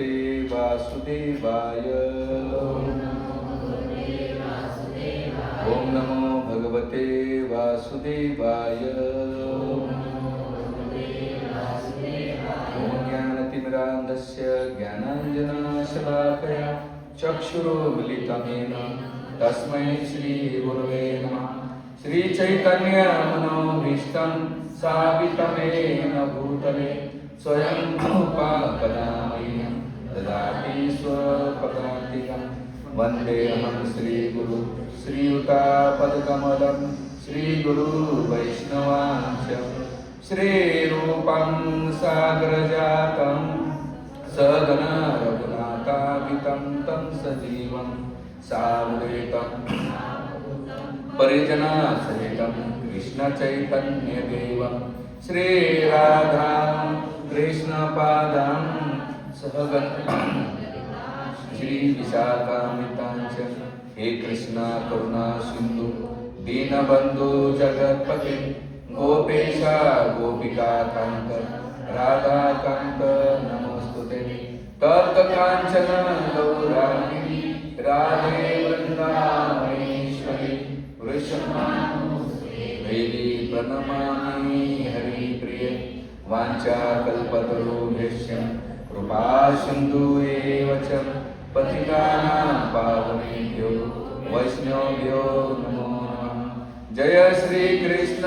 भगवते वासुदेवाय। ओम नमो भगवते वासुदेवाय। ओम ज्ञानतिमिरान्धस्य ज्ञानाञ्जनशलाकया चक्षुरुन्मीलितं येन तस्मै श्रीगुरवे नमः। श्रीचैतन्यमनोभीष्टं स्थापितं येन भूतले स्वयं रूपा कदा मह्यं ददाति स्वपदान्तिकं। वन्देऽहं श्रीगुरु श्रीयुतापदकमलं श्रीगुरुवैष्णवांश्च। श्रीरूपं सागरजातं सगण रघुनाथान्वितं तं सजीवं साद्वैतं परिजनसहितं कृष्णचैतन्यदेवं श्रीराधा कृष्णपादां सहगणं श्रीविशाखान्वितांश्च। हे कृष्णा करुणा सिंधु दीनबंधु जगत्पते गोपेशा गोपिकाकांत राधाकांत नमोस्तुते। तप्तकांचन गौरांगी राधे वृंदावनेश्वरी वृषभानुदेवी प्रणमामि हरिप्रिये। वाञ्छाकल्पतरुभ्यश्च कृपा सिन्धुएव च पतितानां पावनेभ्यो वैष्णवेभ्यो नमो नमः। जय श्री कृष्ण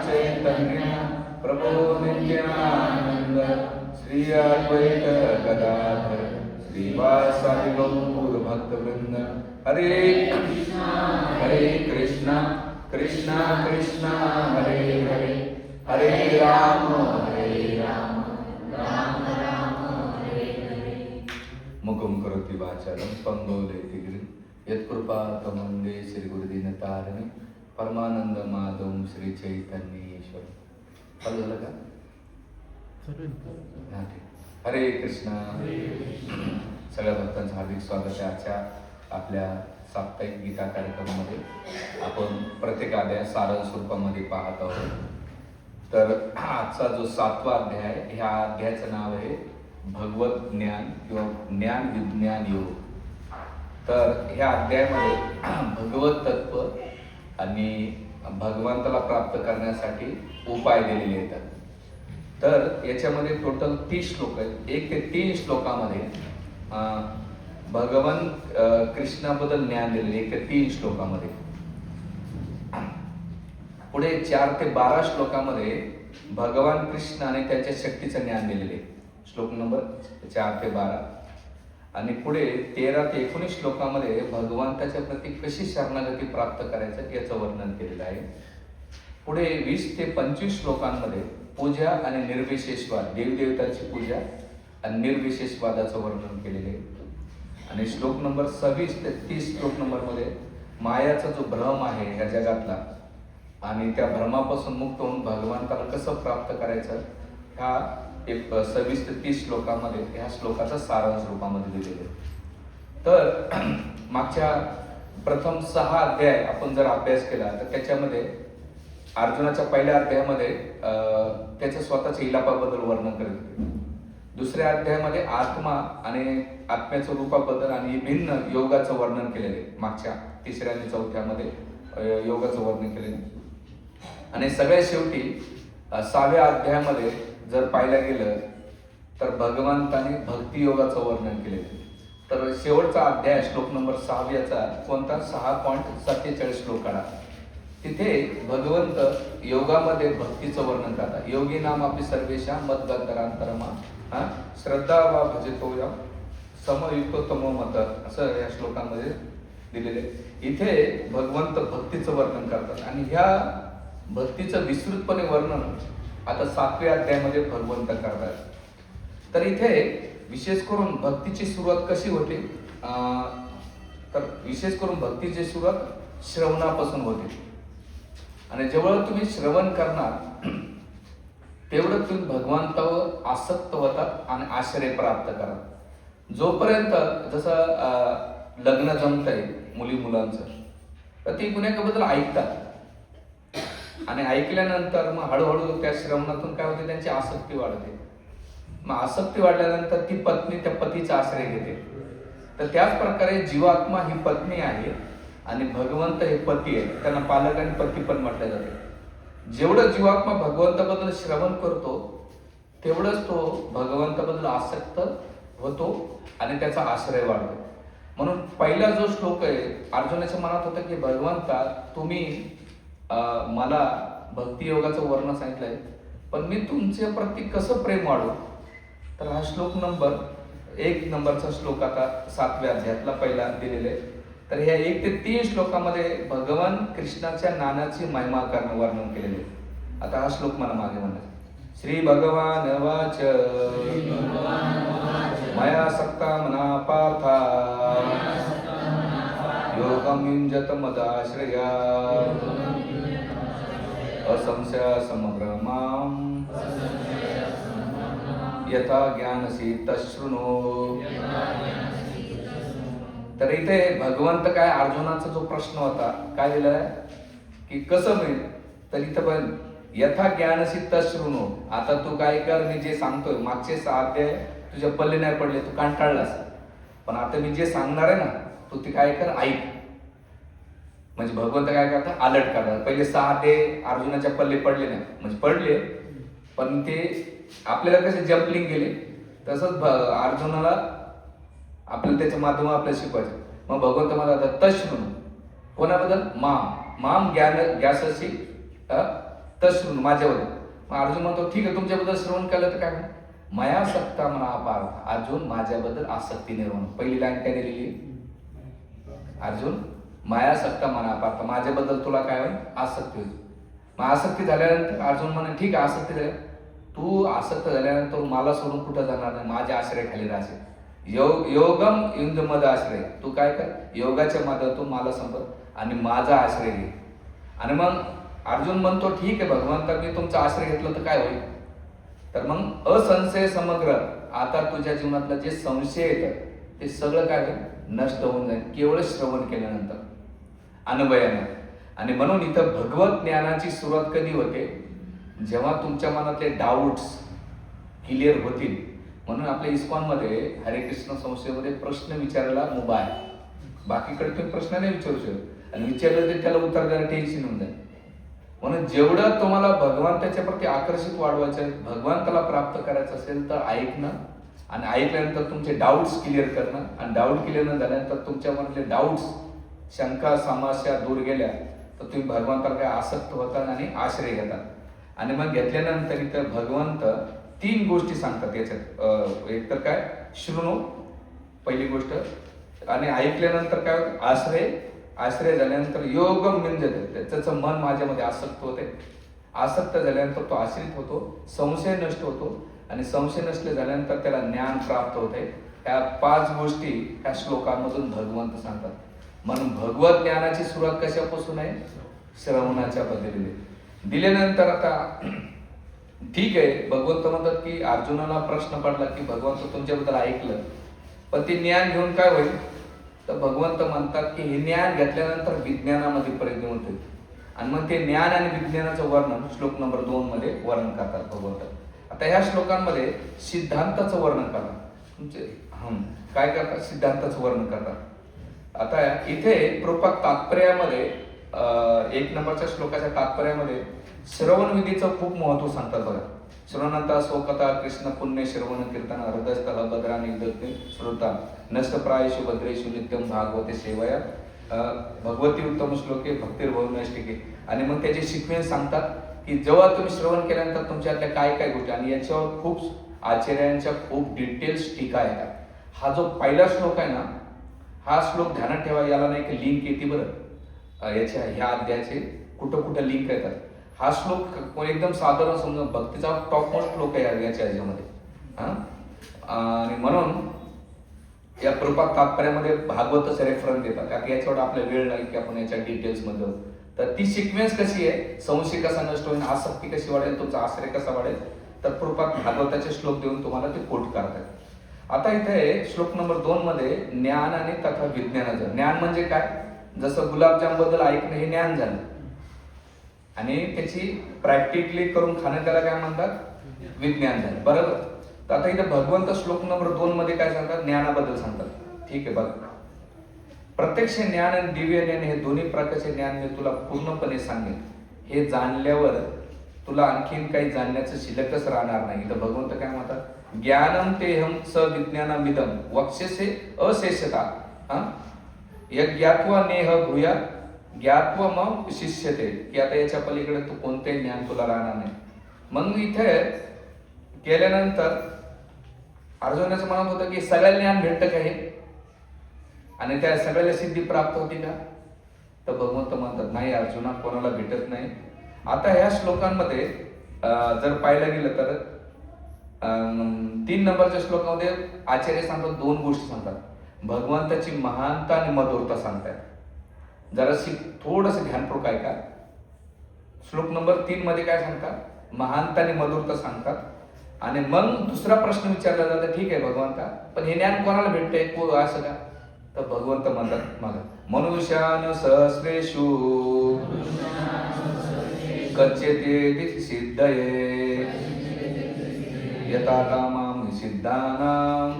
चैतन्य प्रभु नित्यानंद श्री अद्वैत गदाधर श्रीवासादि गौर भक्तवृंद। हरे कृष्णा कृष्णा कृष्णा हरे हरे हरे राम राम राम हरे हरे। मुखं करोति वाचालं पंगुं लयति गिरिं यत्कृपातमं श्री गुरुदीनतारिणे परमानंद माधवं श्री चैतन्येश्वर। चालू झालं का? हरे कृष्णा। सगळ्या भक्तांचं हार्दिक स्वागत आहे आजच्या आपल्या साप्ताहिक गीता कार्यक्रमामध्ये। आपण प्रत्येक अध्याय सारांश स्वरूपामध्ये पाहत आहोत। तर आजचा जो 7वा अध्याय आहे, ह्या अध्यायाचं नाव आहे भगवत ज्ञान किंवा ज्ञान विज्ञान योग। तर ह्या अध्यायामध्ये भगवत तत्व आणि भगवंताला प्राप्त करण्यासाठी उपाय दिलेले येतात। तर याच्यामध्ये टोटल 30 श्लोक आहेत। 1 ते 3 श्लोकामध्ये भगवान कृष्णाबद्दल ज्ञान दिलेले 1 ते 3 श्लोकामध्ये। पुढे 4 ते 12 श्लोकामध्ये भगवान कृष्ण आणि त्याच्या शक्तीचं ज्ञान दिलेले, श्लोक नंबर 4 ते 12। आणि पुढे 13 ते 19 श्लोकामध्ये भगवंताच्या प्रती कशी शरणागती प्राप्त करायचं याचं वर्णन केलेलं आहे। पुढे 20 ते 25 श्लोकांमध्ये पूजा आणि निर्विशेषवाद, देवदेवतांची पूजा आणि निर्विशेषवादाचं वर्णन केलेले आहे। आणि श्लोक नंबर 26 ते 30 श्लोक नंबरमध्ये मायाचा जो भ्रम आहे या जगातला आणि त्या भ्रमापासून मुक्त होऊन भगवंताला कसं प्राप्त करायचं, ह्या 26 ते 30 श्लोकामध्ये ह्या श्लोकाचा सारांश रूपामध्ये दिलेले आहे। तर मागच्या प्रथम 6 अध्याय आपण जर अभ्यास केला तर त्याच्यामध्ये अर्जुनाच्या पहिल्या अध्यायामध्ये त्याच्या स्वतःच्या इलापाबद्दल वर्णन करत होते। दुसऱ्या अध्यायामध्ये आत्मा आणि आत्म्याच्या रूपाबद्दल आणि भिन्न योगाचं वर्णन केलेले, मागच्या 3ऱ्या आणि 4थ्यामध्ये योगाचं वर्णन केलेले। आणि सगळ्यात शेवटी 6व्या अध्यायामध्ये जर पाहायला गेलं तर भगवंताने भक्ती योगाचं वर्णन केलेलं। तर शेवटचा अध्याय श्लोक नंबर 6व्याचा कोणता 6.47 श्लोक काढा, तिथे भगवंत योगामध्ये भक्तीचं वर्णन करतात। योगी नाम आपली सर्वेशा मद्गंतरांतरमा श्रद्धा वा भजतो या समयुक्तो तमो मत, असं या श्लोकांमध्ये दिलेले। इथे भगवंत भक्तीचं वर्णन करतात आणि ह्या भक्तीचं विस्तृतपणे वर्णन आता 7व्या अध्यायामध्ये भगवंत करतात। तर इथे विशेष करून भक्तीची सुरुवात कशी होते, तर विशेष करून भक्तीची सुरुवात श्रवणापासून होते। आणि जेवढं तुम्ही श्रवण करणार तेवढं तुम्ही भगवंतावर आसक्त होतात आणि आश्रय प्राप्त करा। जोपर्यंत जसं लग्न जमतंय मुली मुलांचं तर ती कुणाबद्दल ऐकतात आणि ऐकल्यानंतर मग हळूहळू त्या श्रवणातून काय होते, त्यांची आसक्ती वाढते। मग आसक्ती वाढल्यानंतर ती पत्नी त्या पतीचा आश्रय घेते. तर त्याच प्रकारे जीवात्मा ही पत्नी आहे आणि भगवंत हे पती आहे. त्यांना पालक आणि पती पण म्हटले जाते. जेवढं जीवात्मा भगवंताबद्दल श्रवण करतो तेवढंच तो भगवंताबद्दल आसक्त होतो आणि त्याचा आश्रय वाढतो. म्हणून पहिला जो श्लोक आहे, अर्जुनाच्या मनात होतं की भगवंता तुम्ही मला भक्तियोगाचं वर्णन सांगितलंय, पण मी तुमच्या प्रती कसं प्रेम वाढू. तर हा श्लोक नंबर 1 नंबरचा श्लोक आता 7व्या अध्यायातला पहिला दिलेला आहे. तर ह्या 1 ते 3 श्लोकामध्ये भगवान कृष्णाच्या नानाची महिमा करणं वर्णन केलेले आहे. आता हा श्लोक मला मागे म्हणा. श्री भगवान वाच मया सक्ता मना पार्था योगम युञ्जत मदाश्रया असंशय समग्र माम यथा ज्ञानसी तशृणु. तर इथे भगवंत काय, अर्जुनाचा जो प्रश्न होता काय दिलाय की कसं मिळेल, तर इथं पण यथा ज्ञानसी तशृणु. आता तू काय कर, मी जे सांगतोय मागचे 6 अध्याय तुझ्या पल्ले नाही पडले, तू कंटाळलास, पण आता मी जे सांगणार आहे ना तू ते काय कर, ऐक. म्हणजे भगवंत काय करतात, अलर्ट करतात. पहिले 6 अध्याय अर्जुनाच्या पल्ले पडले नाही, म्हणजे पडले पण ते आपल्याला कसे जम्पलिंग गेले, तसंच अर्जुनाला आपल्याला त्याच्या माध्यमात आपल्याला शिकवायचं. मग भगवंत मला तशृणु कोणाबद्दल, माम ज्ञान ज्ञाससी तशृणु माझ्याबद्दल. मग अर्जुन म्हणतो ठीक आहे, तुमच्याबद्दल श्रवण केलं तर काय, मया सक्ता मना पार्थ. अर्जुन माझ्याबद्दल आसक्ती निर्माण. पहिली लाईन काय दिलेली, अर्जुन माया सक्ता मना पार्थ, माझ्याबद्दल तुला काय होईल, आसक्ती होईल. मग आसक्ती झाल्यानंतर अर्जुन म्हणे ठीक आहे, आसक्ती झाल्या, तू आसक्त झाल्यानंतर मला सोडून कुठं जाणार नाही, माझ्या आश्रयाखाली राहशील. योगम युंद मद आश्रय, तू काय कर, योगाच्या मदतून मला संपर्क आणि माझा आश्रय घे. आणि मग अर्जुन म्हणतो ठीक आहे भगवंता, मी तुमचा आश्रय घेतला तर काय होईल. तर मग असंशय समग्र, आता तुझ्या जीवनातलं जे संशय येतं ते सगळं काय होईल, नष्ट होऊन जाईल केवळ श्रवण केल्यानंतर, अनुभवाने. आणि म्हणून इथं भगवत ज्ञानाची सुरुवात कधी होते, जेव्हा तुमच्या मनातले डाऊट्स क्लिअर होतील. म्हणून आपल्या इस्कॉनमध्ये हरे कृष्ण संस्थेमध्ये प्रश्न विचारायला मुभा आहे. बाकीकडे तुम्ही प्रश्न नाही विचारू शकत, आणि विचारलं तर त्याला उत्तर द्यायला टेन्शन होऊन जाईल. म्हणून जेवढं तुम्हाला भगवंताच्या प्रती आकर्षित व्हायचं आहे, भगवंताला प्राप्त करायचं असेल तर ऐकणं, आणि ऐकल्यानंतर तुमचे डाऊट्स क्लिअर करणं, आणि डाऊट क्लिअर न झाल्यानंतर तुमच्या मनातले डाऊट्स, शंका समस्या दूर गेल्या तर तुम्ही भगवंताला काय आसक्त होता आणि आश्रय घेतात. आणि मग घेतल्यानंतर इथं भगवंत 3 गोष्टी सांगतात याच्यात. एक तर काय, शृणू पहिली गोष्ट, आणि ऐकल्यानंतर काय आश्रय, आश्रय झाल्यानंतर योगम युञ्जते, त्याचं मन माझ्यामध्ये आसक्त होते, आसक्त झाल्यानंतर तो आश्रित होतो, संशय नष्ट होतो, आणि संशय नसले झाल्यानंतर त्याला ज्ञान प्राप्त होते. ह्या 5 गोष्टी ह्या श्लोकांमधून भगवंत सांगतात. म्हणून भगवत ज्ञानाची सुरुवात कशापासून आहे, श्रवणाच्या पद्धतीने दिल्यानंतर. आता ठीक आहे, भगवंत म्हणतात की अर्जुनाला प्रश्न पडला की भगवंत तुमच्याबद्दल ऐकलं, पण ते ज्ञान घेऊन काय होईल. तर भगवंत म्हणतात की हे ज्ञान घेतल्यानंतर विज्ञानामध्ये परिणाम होते, आणि मग ते ज्ञान आणि विज्ञानाचं वर्णन श्लोक नंबर 2 मध्ये वर्णन करतात भगवंत. आता ह्या श्लोकांमध्ये सिद्धांताचं वर्णन करतात. तुमचे काय करतात, सिद्धांताचं वर्णन करतात. आता इथे कृपा तात्पर्यामध्ये 1 नंबरच्या श्लोकाच्या तात्पर्यामध्ये श्रवण विधीचं खूप महत्व सांगतात बघा. श्रवणंता स्वकथा कृष्ण पुण्य श्रवण कीर्तन हृदयस्थल भद्रानी विदग्नी श्रोता नष्टप्रायेषु भद्रेषु नित्यम भागवते सेवया भगवती उत्तम श्लोके भक्तिर्भव नष्टिके. आणि मग त्याचे सिक्वेन्स सांगतात की जेव्हा तुम्ही श्रवण केल्यानंतर तुमच्यातल्या काय काय गोष्टी, आणि याच्यावर खूप आचार्यांच्या खूप डिटेल्स टीका येतात. हा जो पहिला श्लोक आहे ना, हा श्लोक ध्यानात ठेवा. याला नाही की लिंक येते बरं, याच्या ह्या अध्यायाचे कुठं कुठं लिंक येतात. हा श्लोक एकदम साधारण समजा भक्तीचा टॉप मोस्ट श्लोक आहे याच्या ह्याच्यामध्ये. आणि म्हणून या कृपा तात्पर्यामध्ये भागवतच रेफरन्स देतात. आता याच्यावर आपला वेळ नाही की आपण याच्या डिटेल्स मध्ये. तर ती सिक्वेन्स कशी आहे, संशय कसा नष्ट होईल, आसक्ती कशी वाढेल, तुमचा आश्रय कसा वाढेल, तर कृपात भागवताचे श्लोक देऊन तुम्हाला ते कोट करतात. आता इथे श्लोक नंबर 2 मध्ये ज्ञान आणि तथा विज्ञानाचं. ज्ञान म्हणजे काय, जसं गुलाबजाम बद्दल ऐकणं हे ज्ञान झालं, आणि त्याची प्रॅक्टिकली करून खाणं त्याला काय म्हणतात, विज्ञान झालं. बरोबर. तर आता इथे भगवंत श्लोक नंबर 2 मध्ये काय सांगतात? ज्ञानाबद्दल सांगतात. ठीक आहे, बघ. प्रत्यक्ष ज्ञान आणि दिव्य ज्ञान हे दोन्ही प्रकारचे ज्ञान मी तुला पूर्णपणे सांगेन. हे जाणल्यावर तुला आणखीन काही जाणण्याचं शिल्लकच राहणार नाही. इथं भगवंत काय म्हणतात? ज्ञानम तेहम स विज्ञानमिदम वक्षसे अशेषता यज्ञात्वा नेह भूया ज्ञात्वा मग शिष्यते, की आता याच्या पलीकडे तू कोणतेही ज्ञान तुला राहणार नाही. मग इथे केल्यानंतर अर्जुनाचं म्हणत होतं की सगळ्या ज्ञान भेटतं का हे, आणि त्या सगळ्याला सिद्धी प्राप्त होती का? तर भगवंत म्हणतात नाही अर्जुना, कोणाला भेटत नाही. आता ह्या श्लोकांमध्ये जर पाहायला गेलं तर 3 नंबरच्या श्लोकामध्ये आचार्य सांगतात 2 गोष्टी सांगतात. भगवंताची महानता आणि मधुरता सांगतात. जराशी थोडंसं ध्यानपूर्वक ऐका. श्लोक नंबर 3 मध्ये काय सांगतात? महानता आणि मधुरता सांगतात. आणि मग दुसरा प्रश्न विचारला जातो, ठीक आहे भगवंता, पण हे ज्ञान कोणाला भेटतंय असं का? तर भगवंत म्हणतात मग मनुष्यान सहस्रेषु कच्यते सिद्धये यथा कामां सिद्धानां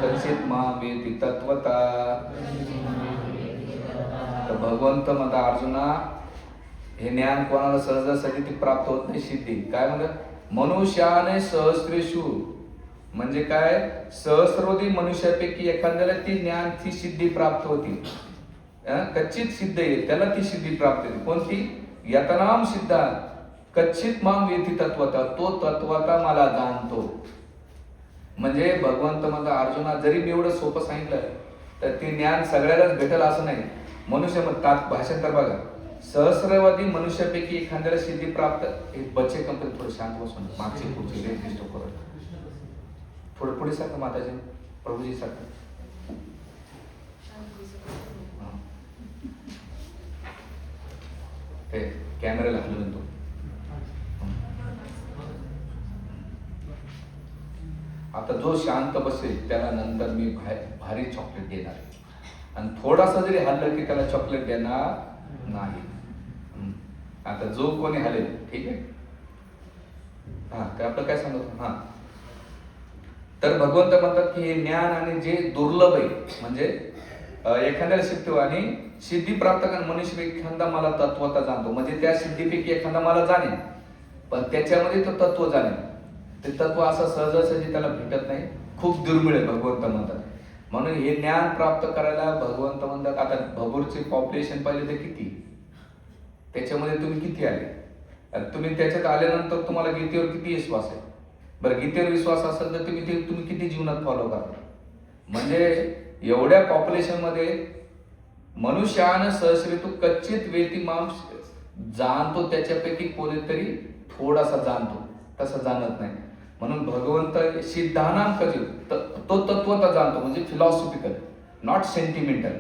कच्चित मामेति तत्वता. तर भगवंत म्हणतात अर्जुना, हे ज्ञान कोणाला सहजासहजी प्राप्त होत नाही सिद्धी. काय म्हणतात? मनुष्याने सहस्रेषु म्हणजे काय? सहस्रोधी मनुष्यापैकी एखाद्याला ती ज्ञान ती सिद्धी प्राप्त होती. कच्चित सिद्ध आहे त्याला ती सिद्धी प्राप्त होती. कोणती? यतनाम सिद्धा कच्चित माम वेती तत्वता, तो तत्वता मला जाणतो. म्हणजे भगवंत म्हणता अर्जुना, जरी मी एवढं सोपं सांगितलं तर ते ज्ञान सगळ्यालाच भेटेल असं नाही. मनुष्य म्हणतात भाषांतर बघा, सहस्रवादी मनुष्यापैकी एखाद्याला सिद्धी प्राप्त. एक बच्चे कंपनी थोडं शांत बसून मागचे पुढचे रेट डिस्टर्ब करत थोडं पुढे सारखं माताजी प्रभूजी सारखं. ते कॅमेराला हलवून तो. आता जो शांत बसेल त्याला नंतर मी भारी चॉकलेट देणार आहे, आणि थोडासा जरी हल्लं की त्याला चॉकलेट देणार नाही. आता जो कोणी हलेल, ठीक आहे. हा काय आपलं काय सांगतो? हा तर भगवंत म्हणतात की हे ज्ञान आणि जे दुर्लभ आहे, म्हणजे एखाद्याला सिद्धी आणि सिद्धी प्राप्त करणारा मनुष्य एखादा मला तत्वता जाणतो, म्हणजे त्या सिद्धीपैकी एखादा मला जाणेल, पण त्याच्यामध्ये तो तत्व जाणेल. ते तत्व असं सहजासहजी त्याला भेटत नाही, खूप दुर्मिळ आहे भगवंत म्हणतात. म्हणून हे ज्ञान प्राप्त करायला भगवंत म्हणतात, आता भगूरचे पॉप्युलेशन पाहिले तर किती, त्याच्यामध्ये तुम्ही किती आले, तुम्ही त्याच्यात आल्यानंतर तुम्हाला गीतेवर किती विश्वास आहे? बरं, गीतेवर विश्वास असेल तर तुम्ही किती जीवनात फॉलो करता? म्हणजे एवढ्या पॉप्युलेशन मध्ये मनुष्यानं सहस्री तू कच्चित वेती माम जाणतो, त्याच्यापैकी कोणीतरी थोडासा जाणतो, तसं जाणत नाही. म्हणून भगवंत सिद्धानाम कधी तो तत्वता जाणतो, म्हणजे फिलॉसॉफिकल, नॉट सेंटिमेंटल.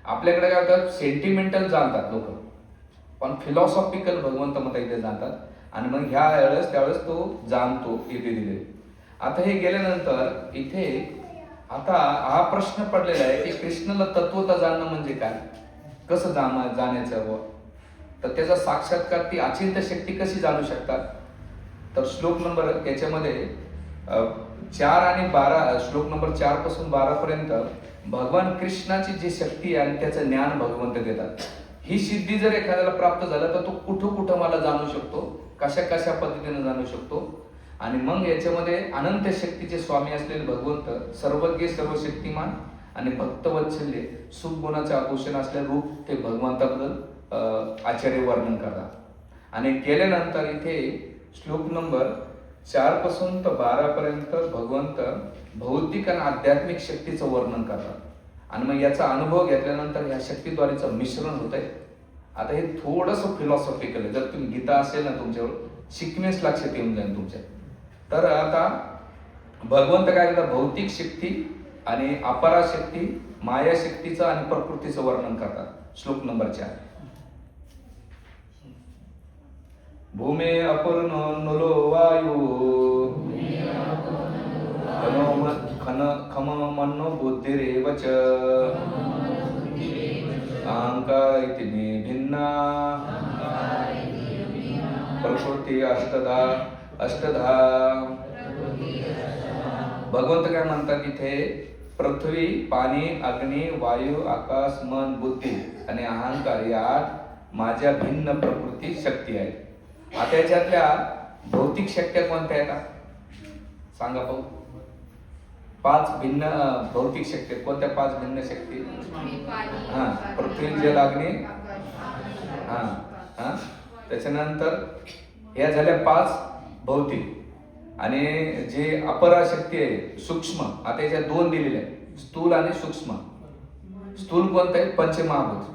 आपल्याकडे काय होतं, सेंटिमेंटल जाणतात लोक, पण फिलॉसॉफिकल भगवंत मत इथे जाणतात. आणि मग ह्या वेळेस त्यावेळेस तो जाणतो इथे दिले. आता हे गेल्यानंतर इथे आता हा प्रश्न पडलेला आहे की कृष्णाला तत्वता जाणणं म्हणजे काय, कसं जाण्याचं, तर त्याचा साक्षात्कार ती अचिंत्य शक्ती कशी जाणू शकतात? तर श्लोक नंबर याच्यामध्ये 4 आणि 12, श्लोक नंबर 4 पासून 12 पर्यंत भगवान कृष्णाची जी शक्ती आहे आणि त्याचं ज्ञान भगवंत देतात. ही सिद्धी जर एखाद्याला प्राप्त झालं तर तो कुठं कुठं मला जाणू शकतो, कशा कशा पद्धतीने जाणू शकतो. आणि मग याच्यामध्ये अनंत शक्तीचे स्वामी असलेले भगवंत, सर्वज्ञ सर्वशक्तिमान आणि भक्तवत्सल्य सुखगुणाचे आभूषण असलेले रूप ते भगवंताबद्दल आचार्य वर्णन करतात. आणि केल्यानंतर इथे श्लोक नंबर 4 पासून तर 12 पर्यंत भगवंत भौतिक आणि आध्यात्मिक शक्तीचं वर्णन करतात. आणि मग याचा अनुभव घेतल्यानंतर या शक्तीद्वारेचं मिश्रण होत आहे. आता हे थोडंसं फिलॉसॉफिकल आहे. जर तुम्ही गीता असेल ना तुमच्यावर, शिकण्यास लक्षात येऊन जाईल तुमच्या. तर आता भगवंत काय करतात, भौतिक शक्ती आणि अपराशक्ती, मायाशक्तीचं आणि प्रकृतीचं वर्णन करतात. श्लोक नंबर 4. भूमे अपूर्ण नुलो वायू खम मनो बुद्धिरेव च अहंकार इति मे भिन्ना प्रकृती अष्टधा भगवंत काय म्हणतात इथे, पृथ्वी, पाणी, अग्नी, वायू, आकाश, मन, बुद्धी आणि अहंकार या 8 माझ्या भिन्न प्रकृती शक्ती आहेत. आता याच्यातल्या भौतिक शक्त्या कोणत्या आहेत सांगा पाहू. 5 भिन्न भौतिक शक्ती कोणत्या? 5 भिन्न शक्ती. हा, पृथ्वी, जल, अग्नी. हा हा त्याच्यानंतर या झाल्या 5 भौतिक. आणि जे अपराशक्ती आहे सूक्ष्म, आता याच्यात 2 दिलेले आहे, स्थूल आणि सूक्ष्म. स्थूल कोणतं आहे? पंचमहाभूत.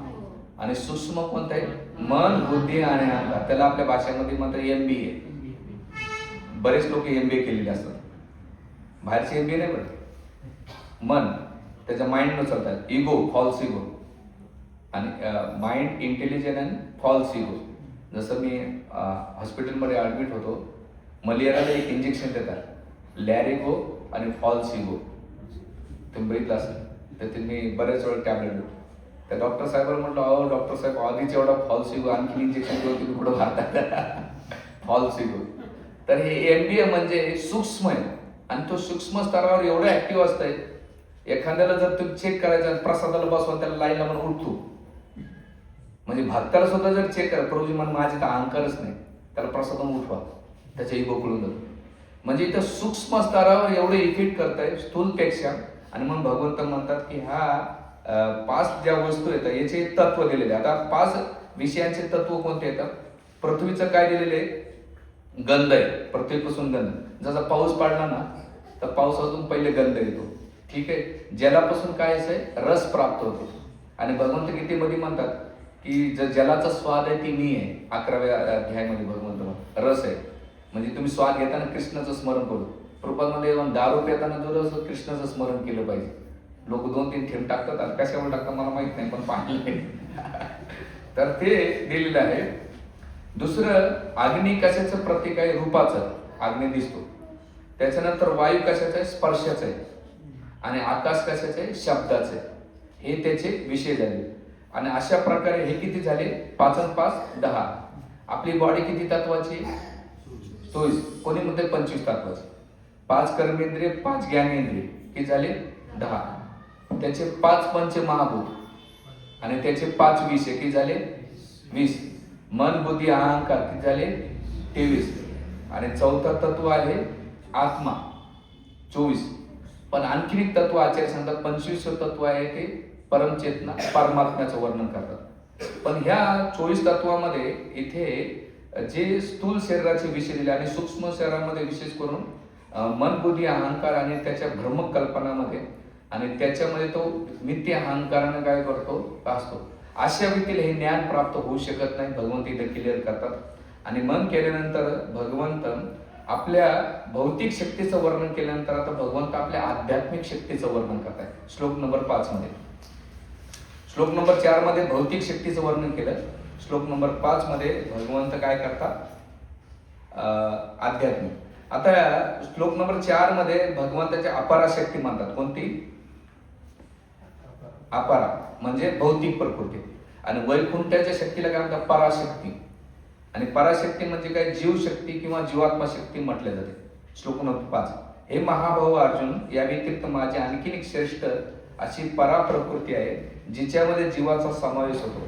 आणि सूक्ष्म कोणतं आहे? मन, बुद्धी आणि अहंकार. त्याला आपल्या भाषेमध्ये म्हणतात MBA. बरेच लोक MBA केलेले असतात, बाहेरचे MBA नाही पडत. मन त्याच्या माइंड न चालतात. Ego, false ego. आणि माइंड इंटेलिजंट आणि फॉल्स इगो. जसं मी हॉस्पिटलमध्ये ॲडमिट होतो, मलेरियाला एक इंजेक्शन देतात, लॅरिगो आणि फॉल्स इगो. तुम्ही बघितलं असेल तर ते मी बऱ्याच वेळा टॅबलेट देतो. त्या डॉक्टर साहेबांना म्हटलं, अहो डॉक्टर साहेब, आधीच एवढा फॉल्स इगो, आणखी इंजेक्शन देऊ तुम्ही कुठं मारता? False ego. तर हे MBA म्हणजे सूक्ष्म आहे. आणि तो सूक्ष्म स्तरावर एवढं ऍक्टिव्ह असतंय, एखाद्याला जर तुम्ही चेक करायचं, प्रसादाला बसवा, त्याला लाईनला म्हणून उठतो. म्हणजे भक्ताला सुद्धा जर चेक करा, प्रभूजी म्हणून माझे तर अहंकारच नाही, त्याला प्रसादाला उठवा, त्याच्या इगो कळून जातो. म्हणजे इथं सूक्ष्म स्तरावर एवढं इफेक्ट करताय स्थूलपेक्षा. आणि मग भगवंत म्हणतात की हा 5 ज्या वस्तू येतात याचे तत्व दिलेले. आता 5 विषयांचे तत्व कोणते येतात? पृथ्वीचं काय दिलेलं आहे? गंध आहे, पृथ्वीपासून गंध. जसा पाऊस पडला ना तर पावसातून पहिले गंध येतो, ठीक आहे. जलापासून काय आहे? रस प्राप्त होतो. आणि भगवंत गीतेमध्ये म्हणतात की जलाचा स्वाद आहे ती मी आहे. 11व्या अध्यायामध्ये भगवंत रस आहे. म्हणजे तुम्ही स्वाद घेताना कृष्णाचं स्मरण करू. प्रपादमध्ये दारू पिताना जो रस कृष्णाचं स्मरण केलं पाहिजे. लोक 2-3 थेंब टाकतात, आणि कशावर टाकतात मला माहित नाही, पण पाणी तर ते दिलेलं आहे. दुसरं, अग्नी कशाचं प्रतीक आहे? रूपाचं. अग्नी दिसतो. त्याच्यानंतर वायू कशाचा आहे? स्पर्शाचा आहे. आणि आकाश कशाचे आहे? शब्दाचे. हे त्याचे विषय झाले. आणि अशा प्रकारे हे किती झाले? 5 आणि 5 10. आपली बॉडी किती तत्वाची? 24. कोणी म्हणते 25 तत्वाची. 5 कर्मेंद्रिय, 5 ज्ञानेंद्रिय, किती झाले? 10. त्याचे 5 पंचमहाभूत आणि त्याचे 5 विषय किती झाले? 20. मन, बुद्धी, अहंकार किती झाले? 23. आणि 4थं तत्व आहे आत्मा, 24. पण आणखी एक तत्व आचार्य सांगतात, 25वं तत्व आहे ते परमचेतना, परमात्म्याचं वर्णन करतात. पण ह्या 24 तत्वामध्ये इथे जे स्थूल शरीराचे विषय दिले आणि सूक्ष्म शरीरामध्ये विशेष करून मन, बुद्धी, अहंकार आणि त्याच्या भ्रमक कल्पनामध्ये आणि त्याच्यामध्ये तो नित्य अहंकाराने काय करतो? असतो. अशा व्यक्तीला हे ज्ञान प्राप्त होऊ शकत नाही. भगवंत इथे क्लिअर करतात. आणि मन केल्यानंतर भगवंत आपल्या भौतिक शक्तीचं वर्णन केल्यानंतर आता भगवंत आपल्या आध्यात्मिक शक्तीचं वर्णन करतात. श्लोक नंबर 5 मध्ये. श्लोक नंबर 4 मध्ये भौतिक शक्तीचं वर्णन केलं. श्लोक नंबर 5 मध्ये भगवंत काय करतात? आध्यात्मिक. आता श्लोक नंबर 4 मध्ये भगवंताच्या अपारा शक्ती म्हणतात. कोणती? अपारा म्हणजे भौतिक प्रकृती. आणि वैकुंठाच्या शक्तीला काय म्हणतात? पराशक्ती. आणि पराशक्ती म्हणजे काय? जीवशक्ती किंवा जीवात्मा शक्ती म्हटले जाते. श्लोक नंबर 5. हे महाभाऊ अर्जुन, या व्यतिरिक्त माझी आणखीन एक श्रेष्ठ अशी परा प्रकृती आहे जिच्यामध्ये जीवाचा समावेश होतो.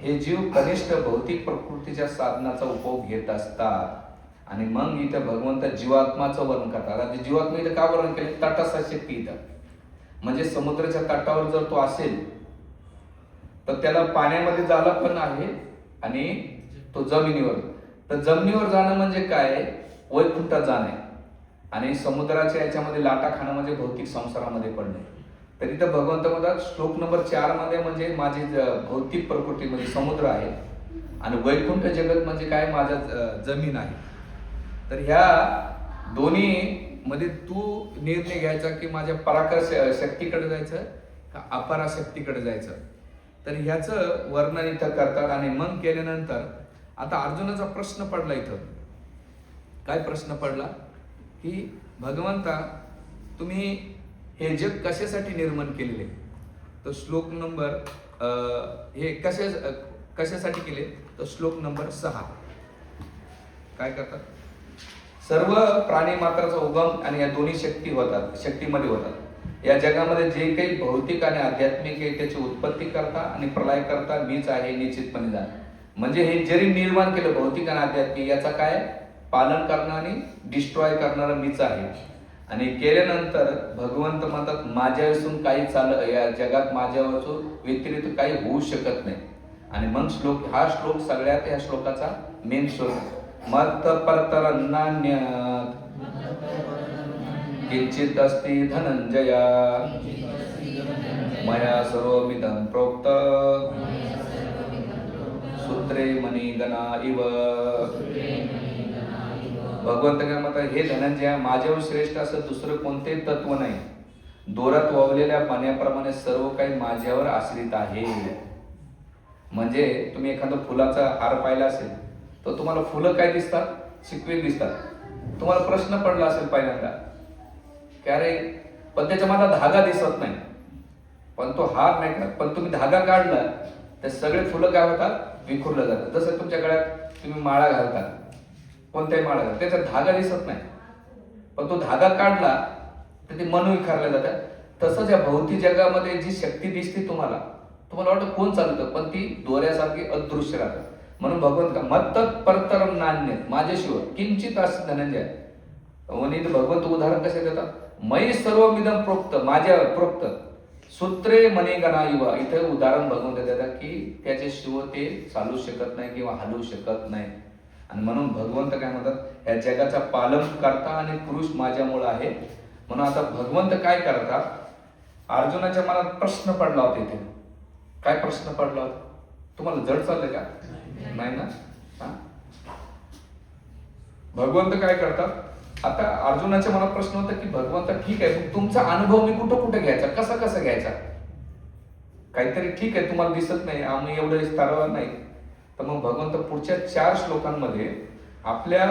हे जीव कनिष्ठ भौतिक प्रकृतीच्या साधनाचा उपयोग घेत असतात. आणि मग इथं भगवंत जीवात्माचं वर्णन करतात. आता जीवात्मा इथं का वर्णन केलं? तटस्थ शक्ती इथं. म्हणजे समुद्राच्या तटावर जर तो असेल तर त्याला पाण्यामध्ये जायला पण आहे आणि तो जमिनीवर. तर जमिनीवर जाणं म्हणजे काय? वैकुंठात जाणे. आणि समुद्राच्या याच्यामध्ये लाटा खाणं म्हणजे भौतिक संसारामध्ये पडणे. तर इथं भगवंत म्हणतात श्लोक नंबर 4 मध्ये म्हणजे माझी भौतिक प्रकृती म्हणजे समुद्र आहे आणि वैकुंठ जगत म्हणजे काय? माझ्या जमीन आहे. तर ह्या दोन्ही मध्ये तू निर्णय घ्यायचा की माझ्या पराकर शक्तीकडे जायचं का अपरा शक्तीकडे जायचं. तर ह्याचं वर्णन इथं करतात. आणि मग केल्यानंतर आता अर्जुनाचा प्रश्न पडला इथं. काय प्रश्न पडला? की भगवंता तुम्ही हे जग कशासाठी निर्माण केलेले? तर श्लोक नंबर हे कशासाठी केले? तर श्लोक नंबर 6 काय करतात? सर्व प्राणी मात्राचा उगम आणि या दोन्ही शक्तीमध्ये होतात. या जगामध्ये जे काही भौतिक आणि आध्यात्मिक आहे त्याची उत्पत्ती करता आणि प्रलय करता मीच आहे निश्चितपणे जाण. म्हणजे हे जरी निर्माण केलं भौतिक आणि आध्यात्मिक, याचा काय पालन करणार आणि डिस्ट्रॉय करणारा मीच आहे. आणि केल्यानंतर भगवंत म्हणतात माझ्या विषयी काही या जगात माझ्या व्यतिरिक्त काही होऊ शकत नाही. आणि मग हा श्लोक सगळ्यात या श्लोकाचा मेन श्लोक, मत परतर नान्यत किंचित अस्ति धनंजया मया सर्वमिदं प्रोक्त सूत्रे मणिगणा इव. भगवंत काय म्हणतात, हे धनंजय, माझ्यावर श्रेष्ठ असं दुसरं कोणतेही तत्व नाही. दोरात वावलेल्या पाण्याप्रमाणे सर्व काही माझ्यावर आश्रित आहे. म्हणजे तुम्ही एखादा फुलाचा हार पाहिला असेल तर तुम्हाला फुलं काय दिसतात, शिकवे दिसतात. तुम्हाला प्रश्न पडला असेल पहिल्यांदा की अरे पण त्याच्या मला धागा दिसत नाही, पण तो हार नाही का, पण तुम्ही धागा काढला तर सगळे फुलं काय होतात, विखुरलं जातात. जसं तुमच्या गळ्यात तुम्ही माळा घालता, कोणत्याही माळा घालता, त्याचा धागा दिसत नाही, पण तो धागा काढला तर ते मन विखरलं जातं. तसंच या भौतिक जगामध्ये जी शक्ती दिसते तुम्हाला वाटतं कोण चालतं, पण ती दोऱ्यासारखी अदृश्य राहतात. म्हणून भगवंत का मत्त परतरम नान्य, माझ्याशिवाय किंचित असं धनंजय. म्हणून भगवंत उदाहरण कसे देतात, मयी सर्वमिदं प्रोक्त, माझ्या प्रोक्त सूत्रे मणिगणा इव. इथे उदाहरण भगवंत देतात की त्याच्याशिवाय ते चालू शकत नाही किंवा हलू शकत नाही. आणि म्हणून भगवंत काय म्हणतात, या जगाचा पालन करता आणि पुरुष माझ्यामुळे आहे. म्हणून आता भगवंत काय करतात, अर्जुनाच्या मनात प्रश्न पडला होता. इथे काय प्रश्न पडला होता, तुम्हाला जड चाललंय का, नाही ना. भगवंत काय करतात, आता अर्जुनाच्या मनात प्रश्न होता की भगवंत ठीक आहे, तुमचा अनुभव मी कुठं घ्यायचा, कसा घ्यायचा, काहीतरी ठीक आहे तुम्हाला दिसत नाही, आम्ही एवढं स्तरावर नाही. तर मग भगवंत पुढच्या 4 श्लोकांमध्ये आपल्या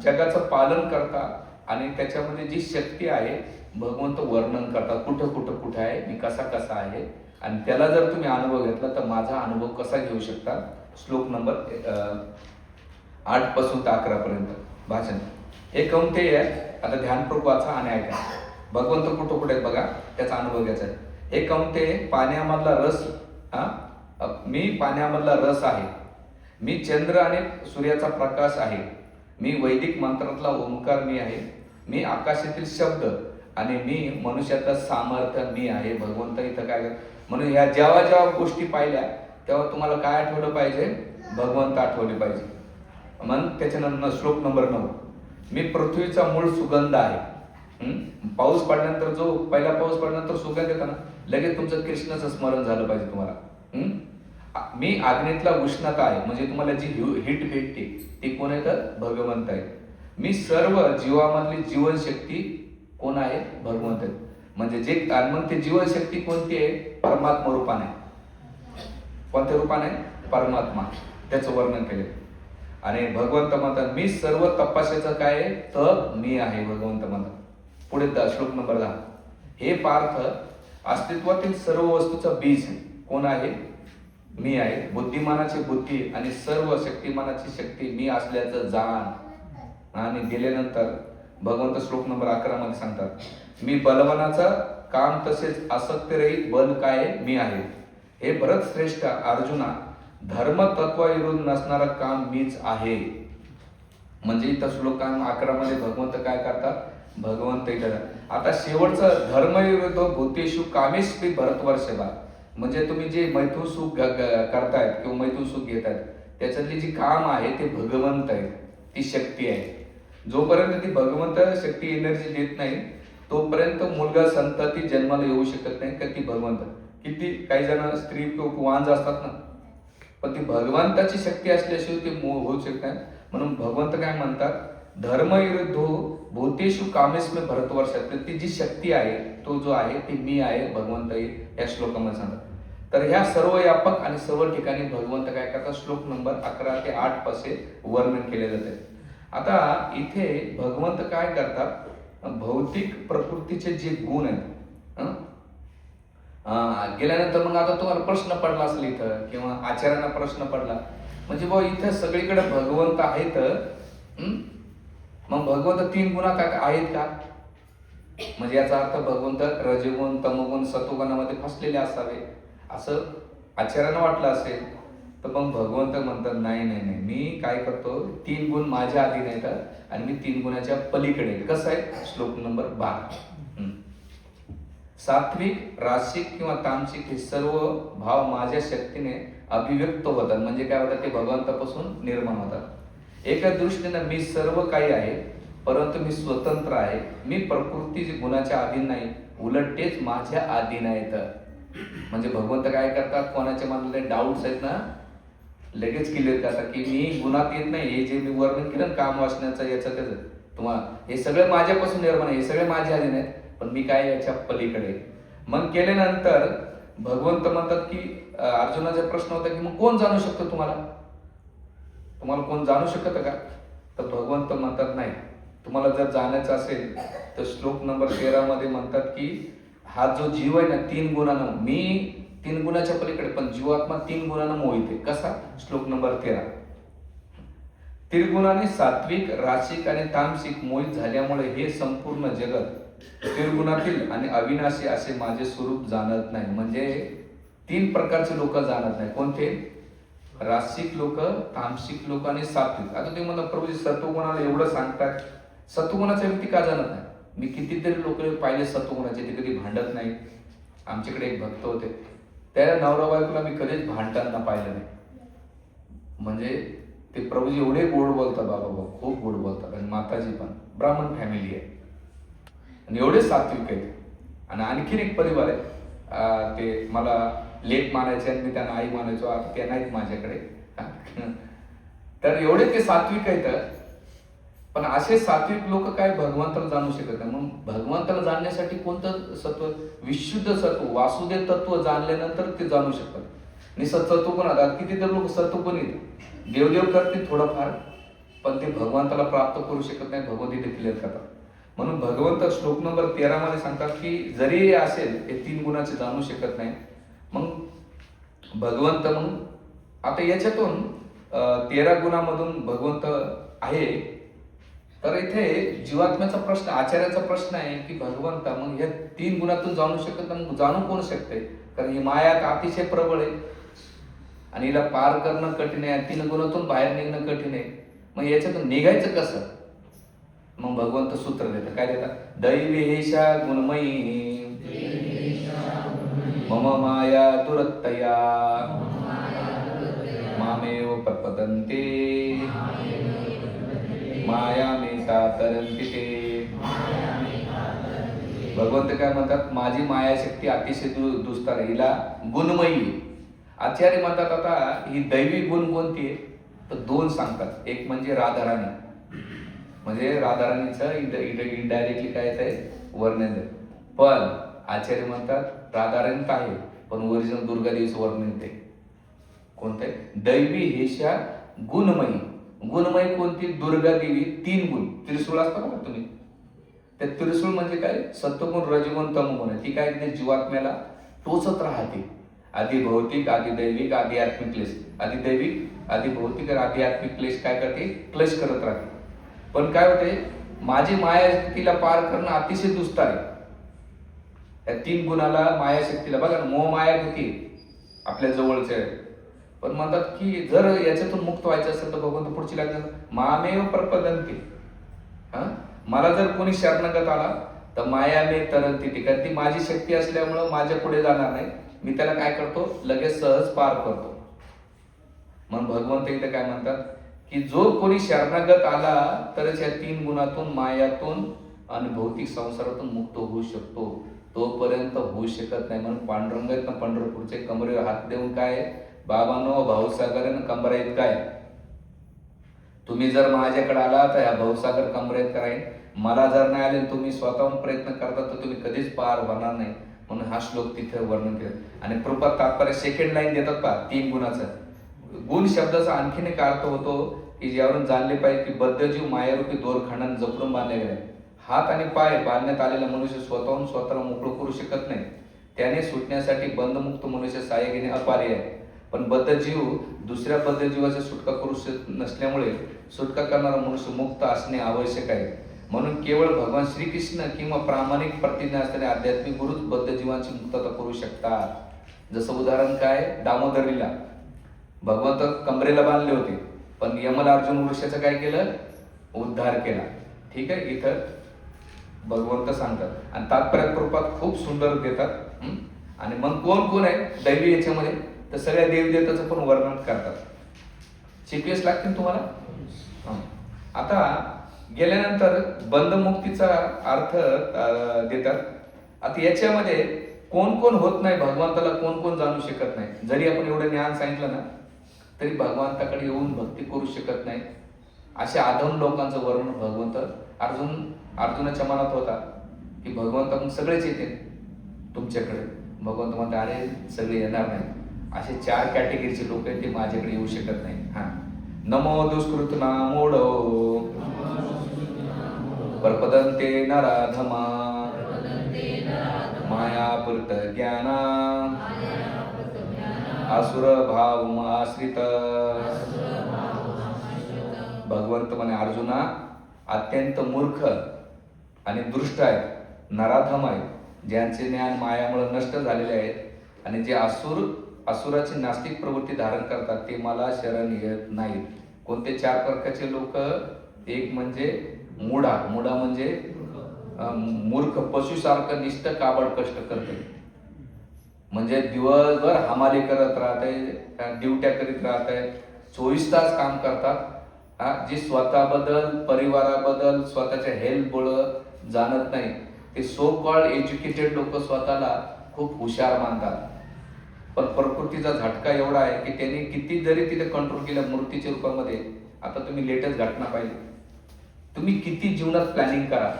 जगाचं पालन करता आणि त्याच्यामध्ये जी शक्ती आहे भगवंत वर्णन करतात, कुठं आहे, मी कसा आहे. आणि त्याला जर तुम्ही अनुभव घेतला तर माझा अनुभव कसा घेऊ शकता. श्लोक नंबर 8 पासून ते 11 पर्यंत भाषण. हे कौंतेय आता ध्यानपूर्वक वाचा आणि ऐका. भगवंत कुठे आहेत बघा, त्याचा अनुभव घ्यायचा आहे. हे कौंतेय, पाण्यामधला रस, मी पाण्यामधला रस आहे, मी चंद्र आणि सूर्याचा प्रकाश आहे, मी वैदिक मंत्रातला ओंकार मी आहे, मी आकाशातील शब्द आणि मी मनुष्याचं सामर्थ्य मी आहे. भगवंत इथं काय म्हणून ह्या जेव्हा गोष्टी पाहिल्या तेव्हा तुम्हाला काय आठवलं पाहिजे, भगवंत आठवले पाहिजे. मग त्याच्यानंतर श्लोक नंबर 9, मी पृथ्वीचा मूळ सुगंध आहे. पाऊस पडल्यानंतर जो पहिला पाऊस पडल्यानंतर सुगंध येतो ना, लगेच तुमचं कृष्णाचं स्मरण झालं पाहिजे तुम्हाला. मी अग्नीतला उष्णता आहे, म्हणजे तुम्हाला जी हिट भेटते ती कोण आहे तर भगवंत आहे. मी सर्व जीवामधली जीवनशक्ती कोण आहे, भगवंत आहे. म्हणजे जे मग ते जीवनशक्ती कोणती आहे, परमात्मा रूपाने. कोणत्या रूपाने, परमात्मा, त्याचं वर्णन केले. आणि भगवंत म्हणतात मी सर्व तपासाचं काय आहे तर मी आहे. भगवंत म्हणतात पुढे श्लोक नंबर 10, हे पार्थ अस्तित्वातील सर्व वस्तूचं बीज कोण आहे, मी आहे. बुद्धिमानाची बुद्धी आणि सर्व शक्तिमानाची शक्ती मी असल्याचं जाण. आणि दिल्यानंतर भगवंत श्लोक नंबर 11 मध्ये सांगतात, मी बलवानाचं काम तसेच आसक्तीरहित बल काय मी आहे. हे भरत श्रेष्ठ अर्जुना, धर्म तत्वाविरुद्ध नसणारं काम मीच आहे. म्हणजे इथं श्लोक 11 मध्ये भगवंत काय करतात, भगवंत इथं आता शेवटचं धर्मविरुद्ध भूतेषु कामेष्टि भरतवर्षभा. म्हणजे तुम्ही जे मैथुन सुख करतायत किंवा मैथुन सुख घेतायत त्याच्यातली जी काम आहे ते भगवंत आहे, ती शक्ती आहे. जोपर्यंत ती भगवंत शक्ती एनर्जी देत नाही तोपर्यंत मुलगा संतती जन्माला येऊ शकत नाही. का ती भगवंत, किती काही जण स्त्री किंवा वांज असतात ना, पण ती भगवंताची शक्ती असल्याशिवाय ते होऊ शकत नाही. म्हणून भगवंत काय म्हणतात, धर्मविरुद्ध भूतेषु कामेष्टि भरतवर्षात ती जी शक्ती आहे तो जो आहे ती मी आहे, भगवंत आहे. या श्लोकामध्ये सांगतात. तर ह्या सर्व व्यापक आणि सर्व ठिकाणी भगवंत काय करतात, श्लोक नंबर 11 ते 8 पासे वर्णन केले जाते. आता इथे भगवंत काय करतात, भौतिक प्रकृतीचे जे गुण आहेत गेल्यानंतर मग आता तुम्हाला प्रश्न पडला असेल इथं किंवा आचार्यांना प्रश्न पडला, म्हणजे इथं सगळीकडे भगवंत आहेत मग भगवंत तीन गुणा का आहेत का? म्हणजे याचा अर्थ भगवंत रजगुण, तमगुण, सत्वगुणामध्ये फसलेले असावे असं आचार्यांना वाटलं असेल. तर मग भगवंत म्हणतात नाही नाही नाही, मी काय करतो, तीन गुण माझ्या अधीन आहेत आणि मी तीन गुणाच्या पलीकडे. कसं आहे? श्लोक नंबर 12. सात्विक, रासिक किंवा तामसिक हे सर्व भाव माझ्या शक्तीने अभिव्यक्त होतात. म्हणजे काय होतात? ते भगवंतापासून निर्माण होतात. एका दृष्टीने मी सर्व काही आहे, परंतु मी स्वतंत्र आहे. मी प्रकृती गुणाच्या अधीन नाही, उलट तेच माझ्या अधीन आहेत. म्हणजे भगवंत काय करतात? कोणाच्या मनातले डाऊट्स आहेत ना, लगेच क्लिअर करतात की मी गुणात येत नाही. हे जे मी वर्णन केलं काम वाचण्याचं याचं त्याचं, तुम्हाला हे सगळं माझ्यापासून निर्माण आहे, हे सगळे माझ्या अधीन आहेत, पण मी काय याच्या पलीकडे. मग केल्यानंतर भगवंत म्हणतात की अर्जुनाचा प्रश्न होता की मग कोण जाणू शकतो तुम्हाला? तुम्हाला कोण जाणू शकतं का? तर भगवंत म्हणतात नाही, तुम्हाला जर जाण्याचं असेल तर श्लोक नंबर 13 मध्ये म्हणतात की हा जो जीव आहे ना, तीन गुणानं, मी तीन गुणाच्या पलीकडे, पण जीवात्मा तीन गुणानं मोहित आहे. कसा? श्लोक नंबर 13. त्रिगुणाने सात्विक, रासिक आणि तामसिक मोहित झाल्यामुळे हे संपूर्ण जगत त्रिगुणातील आणि अविनाशी असे माझे स्वरूप जाणत नाही. म्हणजे तीन प्रकारचे लोक जाणत नाही. कोणते? रासिक लोक, तामसिक लोक आणि सात्विक. आता ते मला प्रभूजी सत्वगुणाला एवढं सांगतात, सत्वगुणाचा व्यक्ती का जाणत नाही? मी कितीतरी लोक पाहिले सत्वगुणाचे, ते कधी भांडत नाही. आमच्याकडे एक भक्त होते, त्या नवरा बायकोला मी कधीच भांडताना पाहिलं नाही. म्हणजे ते प्रभूजी एवढे गोड बोलतात, बाबा खूप गोड बोलतात. आणि माताजी पण ब्राह्मण फॅमिली आहे आणि एवढे सात्विक आहेत. आणि आणखीन एक परिवार आहे, ते मला लेट मानायचे आणि मी त्यांना आई मानायचो, आता त्या नाहीत माझ्याकडे. तर एवढे ते सात्विक आहेत. पण असे सात्विक लोक काय भगवंताला जाणू शकत नाही. मग भगवंताला जाणण्यासाठी कोणतं सत्व? विशुद्ध सत्व, वासुदेव तत्व जाणल्यानंतर ते जाणू शकतात. आणि सत्वगुण आता किती तर लोक सत्वगुण आहेत, देवदेव करतील थोडंफार, पण ते भगवंताला प्राप्त करू शकत नाही. भगवंत इथे क्लिअर करतात. म्हणून भगवंत श्लोक नंबर 13 मध्ये सांगतात की जरी असेल हे तीन गुणाचे जाणू शकत नाही. मग भगवंत मग आता याच्यातून 13 गुणामधून भगवंत आहे. तर इथे जीवात्म्याचा प्रश्न, आचार्याचा प्रश्न आहे की भगवंता मग या तीन गुणातून जाणू शकत नाही, मग जाणू कोण शकते? कारण ही माया अतिशय प्रबळ आहे आणि हिला पार करणं कठीण आहे, तीन गुणातून बाहेर निघणं कठीण आहे. मग याच्यातून निघायचं कसं? मग भगवंत सूत्र देतात. काय देतात? दैवेशा गुणमयी मम माया दुरत्तया मामेव प्रपदन्ते माया मेता तरंती ते. भगवंत काय म्हणतात? माझी मायाशक्ती अतिशय दुस्तर आहे, हिला गुणमयी. आचार्य म्हणतात आता ही दैवी गुण कोणती आहे? तर दोन सांगतात. एक म्हणजे राधाराणी, म्हणजे राधाराणीचं इनडायरेक्टली काय आहे वर्णन आहे. पण आचार्य म्हणतात राधाराणी तर आहे, पण ओरिजिनल दुर्गा देवीचं वर्णन आहे. कोणतं आहे? दैवी हेशा गुणमयी. गुणमयी कोणती? दुर्गा देवी. तीन गुण, त्रिशूळ असतं बघा तुम्ही, त्या त्रिशूळ म्हणजे काय? सत्वगुण, रजगुण, तमगुण. ती काय ते जीवात्म्याला टोचत राहते. आधी भौतिक, आधी दैविक, आधी आत्मिक क्लेश. आधी दैविक, आधी भौतिक आणि आधी आत्मिक क्लेश काय करते? क्लेश करत राहते. पण काय होते? माझी मायाशक्तीला पार करणं अतिशय दुस्तर आहे. या तीन गुणाला, मायाशक्तीला बघा, मोह माया किती आपल्या जवळचे आहे. पण म्हणतात की जर याच्यातून मुक्त व्हायचं असेल तर भगवंत पुढची लागणार मामेव प्रपदन्ते. मला जर कोणी शरणागत आला तर माया मे तरंती, कारण ती माझी शक्ती असल्यामुळं माझ्या पुढे जाणार नाही. मी त्याला काय करतो? लगेच सहज पार करतो. म्हणून भगवंत इथे काय म्हणतात की जो कोणी शरणागत आला तरच या तीन गुणातून, मायातून आणि भौतिक संसारातून मुक्त होऊ शकतो. तोपर्यंत होऊ शकत नाही. म्हणून पांडुरंग पंढरपूरचे कमरेवर हात देऊन काय, बाबांनो भाऊसागर कमरेत काय, तुम्ही जर माझ्याकडे आला तर ह्या भाऊसागर कमरेत करायन. मला जर नाही आले तुम्ही स्वतःहून प्रयत्न करता तर तुम्ही कधीच पार होणार नाही. म्हणून हा श्लोक तिथे वर्णन केला. आणि कृपा तात्पर्य सेकंड लाईन देतात पहा, तीन गुणाचा. गुण शब्दाचा आणखीन एक अर्थ होतो की ज्यावरून जाणले पाहिजे की बद्धजीव मायारूपी दोरखंडाने जपडून बांधले गेले. हात आणि पाय बांधण्यात आलेला मनुष्य स्वतःहून स्वतःला मोकळं करू शकत नाही. त्याने सुटण्यासाठी बंधमुक्त मनुष्य सहाय्य घेणे अपार्य आहे. पण बद्धजीव दुसऱ्या बद्धजीवाची सुटका करू नसल्यामुळे सुटका करणारा मनुष्य मुक्त असणे आवश्यक आहे. म्हणून केवळ भगवान श्रीकृष्ण किंवा प्रामाणिक प्रतिज्ञा असलेले आध्यात्मिक गुरुच बद्धजीवांची मुक्तता करू शकतात. जसं उदाहरण काय, दामोदरीला भगवंत कमरेला बांधले होते, पण यमल अर्जुन वृक्षाचं काय केलं, उद्धार केला. ठीक आहे, इथं भगवंत सांगतात आणि तात्पर्यात रूपात खूप सुंदर देतात. आणि मग कोण कोण आहे दैवी याच्यामध्ये, तर सगळ्या देवी देवताचं पण वर्णन करतात. शिकवेस लागतील तुम्हाला. आता गेल्यानंतर बंधमुक्तीचा अर्थ देतात. आता याच्यामध्ये कोण कोण होत नाही भगवंताला, कोण कोण जाणू शकत नाही. जरी आपण एवढं ज्ञान सांगितलं ना तरी भगवंताकडे येऊन भक्ती करू शकत नाही. अशा आधम लोकांचं वर्णन भगवंत अर्जुनाच्या मनात होता की भगवंत मग सगळेच येते तुमच्याकडे. भगवंत म्हणते अरे सगळे येणार नाही. असे 4 कॅटेगरीचे लोक आहेत ते माझ्याकडे येऊ शकत नाही. नमो दुष्कृत नामोडो परपदंते नराधमा मायापुरत ज्ञाना असुर भाव आश्रित. भगवंत म्हणे अर्जुना अत्यंत मूर्ख आणि दुष्ट आहेत, नराधम आहेत, ज्यांचे ज्ञान मायामुळे नष्ट झालेले आहेत आणि जे असुराची नास्तिक प्रवृत्ती धारण करतात ते मला शरण येत नाहीत. कोणते 4 प्रकारचे लोक, एक म्हणजे मुडा म्हणजे मूर्ख, पशुसारखं निष्ठ काबड कष्ट करते, म्हणजे दिवसभर हमाली करत राहते, ड्युट्या करीत राहते, 24 तास काम करतात. जे स्वतःबद्दल, परिवाराबद्दल, स्वतःच्या हेल्थबद्दल जाणत नाही, ते सो कॉल्ड एज्युकेटेड लोक स्वतःला खूप हुशार मानतात. पण प्रकृतीचा झटका एवढा आहे की त्यांनी किती जरी तिथे कंट्रोल केलं मूर्तीच्या रूपामध्ये. आता तुम्ही लेटेस्ट घटना पाहिली, तुम्ही किती जीवनात प्लॅनिंग करा,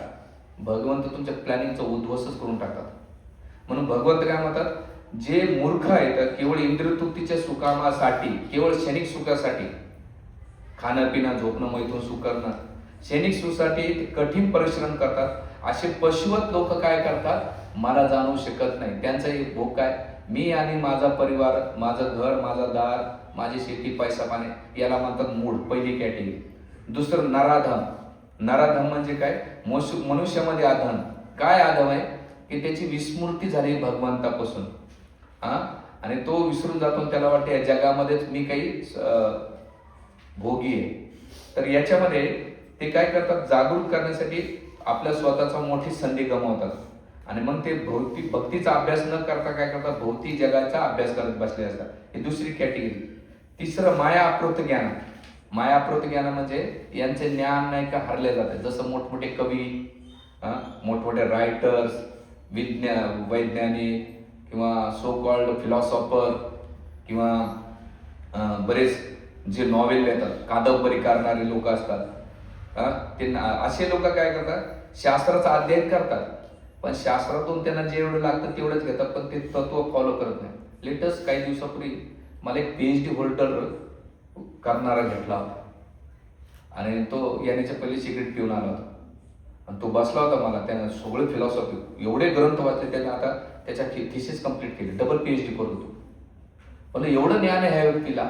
भगवंत तुमच्या प्लॅनिंगचं उद्ध्वस्तच करून टाकतात. म्हणून भगवंत काय म्हणतात, जे मूर्ख आहेत केवळ इंद्रियतृप्तीच्या सुखासाठी, केवळ क्षणिक सुखासाठी, खाणं पिणं झोपणं मैथून सुख करणं, क्षणिक सुखासाठी कठीण परिश्रम करतात. असे पशुवत लोक काय करतात, मला जाणू शकत नाही. त्यांचा एक भोग काय, मी आणि माझा परिवार, माझं घर, माझा दार, माझी शेती, पैसा पाणी, याला म्हणतात मूळ, पहिली कॅटेगरी. दुसरं नराधम म्हणजे काय, मनुष्यामध्ये आधम. काय आधम आहे की त्याची विस्मृती झाली भगवंतापासून, आणि तो विसरून जातो. त्याला वाटते या जगामध्येच मी काही भोगी आहे. तर याच्यामध्ये ते काय करतात, जागरूक करण्यासाठी आपल्या स्वतःचा मोठी संधी गमावतात आणि मग ते भक्तीचा अभ्यास न करता काय करतात, भौतिक जगाचा अभ्यास करत बसले असतात. ही दुसरी कॅटेगरी. तिसरं माया अप्रोत ज्ञान. माया अप्रोत ज्ञान म्हणजे यांचे ज्ञान नाही का हरले जाते. जसं मोठमोठे कवी, मोठमोठे रायटर्स, वैज्ञानिक किंवा सो कॉल्ड फिलॉसॉफर किंवा बरेच जे नॉवेल लिहितात, कादंबरी करणारे लोक असतात, ते असे लोक काय करतात, शास्त्राचा अध्ययन करतात, पण शास्त्रातून त्यांना जेवढं लागतं तेवढंच घेतात, पण ते तत्व फॉलो करत नाही. लेटेस्ट काही दिवसापूर्वी मला एक PhD होल्डर करणारा भेटला होता आणि तो यानेच्या पहिले सिगरेट पिऊन आला होता आणि तो बसला होता. मला त्यानं सगळे फिलॉसॉफी एवढे ग्रंथ वाचले, त्याने आता त्याच्या थिसिस कंप्लीट केली, डबल PhD करत होतो. पण एवढं ज्ञान आहे ह्या व्यक्तीला,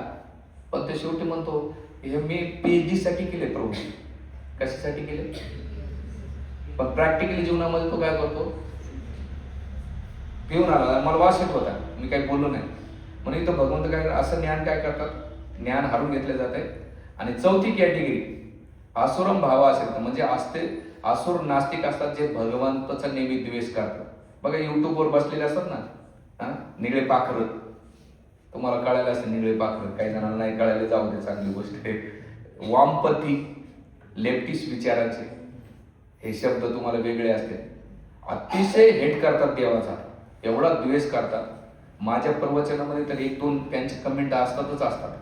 पण ते शेवटी म्हणतो हे मी PhD साठी केले प्रभू. कशासाठी केले, पण प्रॅक्टिकली जीवनामध्ये तो काय करतो, पिऊन आला, मला वास येत होता, मी काही बोललो नाही. म्हणून इथं भगवंत काय, असं ज्ञान काय करतात, ज्ञान हारून घेतले जाते. आणि चौथी कॅटेगरी असुरम भाव असेल, म्हणजे असुर नास्तिक असतात, जे भगवंताचा नेहमी द्वेष करतात. बघा युट्यूबवर बसलेले असतात ना, निळे पाखर, तुम्हाला कळायला असतं निळे पाखर, काही जणांना नाही कळायला, जाऊ दे, चांगली गोष्ट आहे. वामपंथी, लेफ्टिस्ट विचारांचे हे शब्द तुम्हाला वेगळे असते. अतिशय हेट करतात देवाचा, एवढा द्वेष करतात. माझ्या प्रवचनामध्ये तर 1-2 त्यांचे कमेंट असतातच असतात.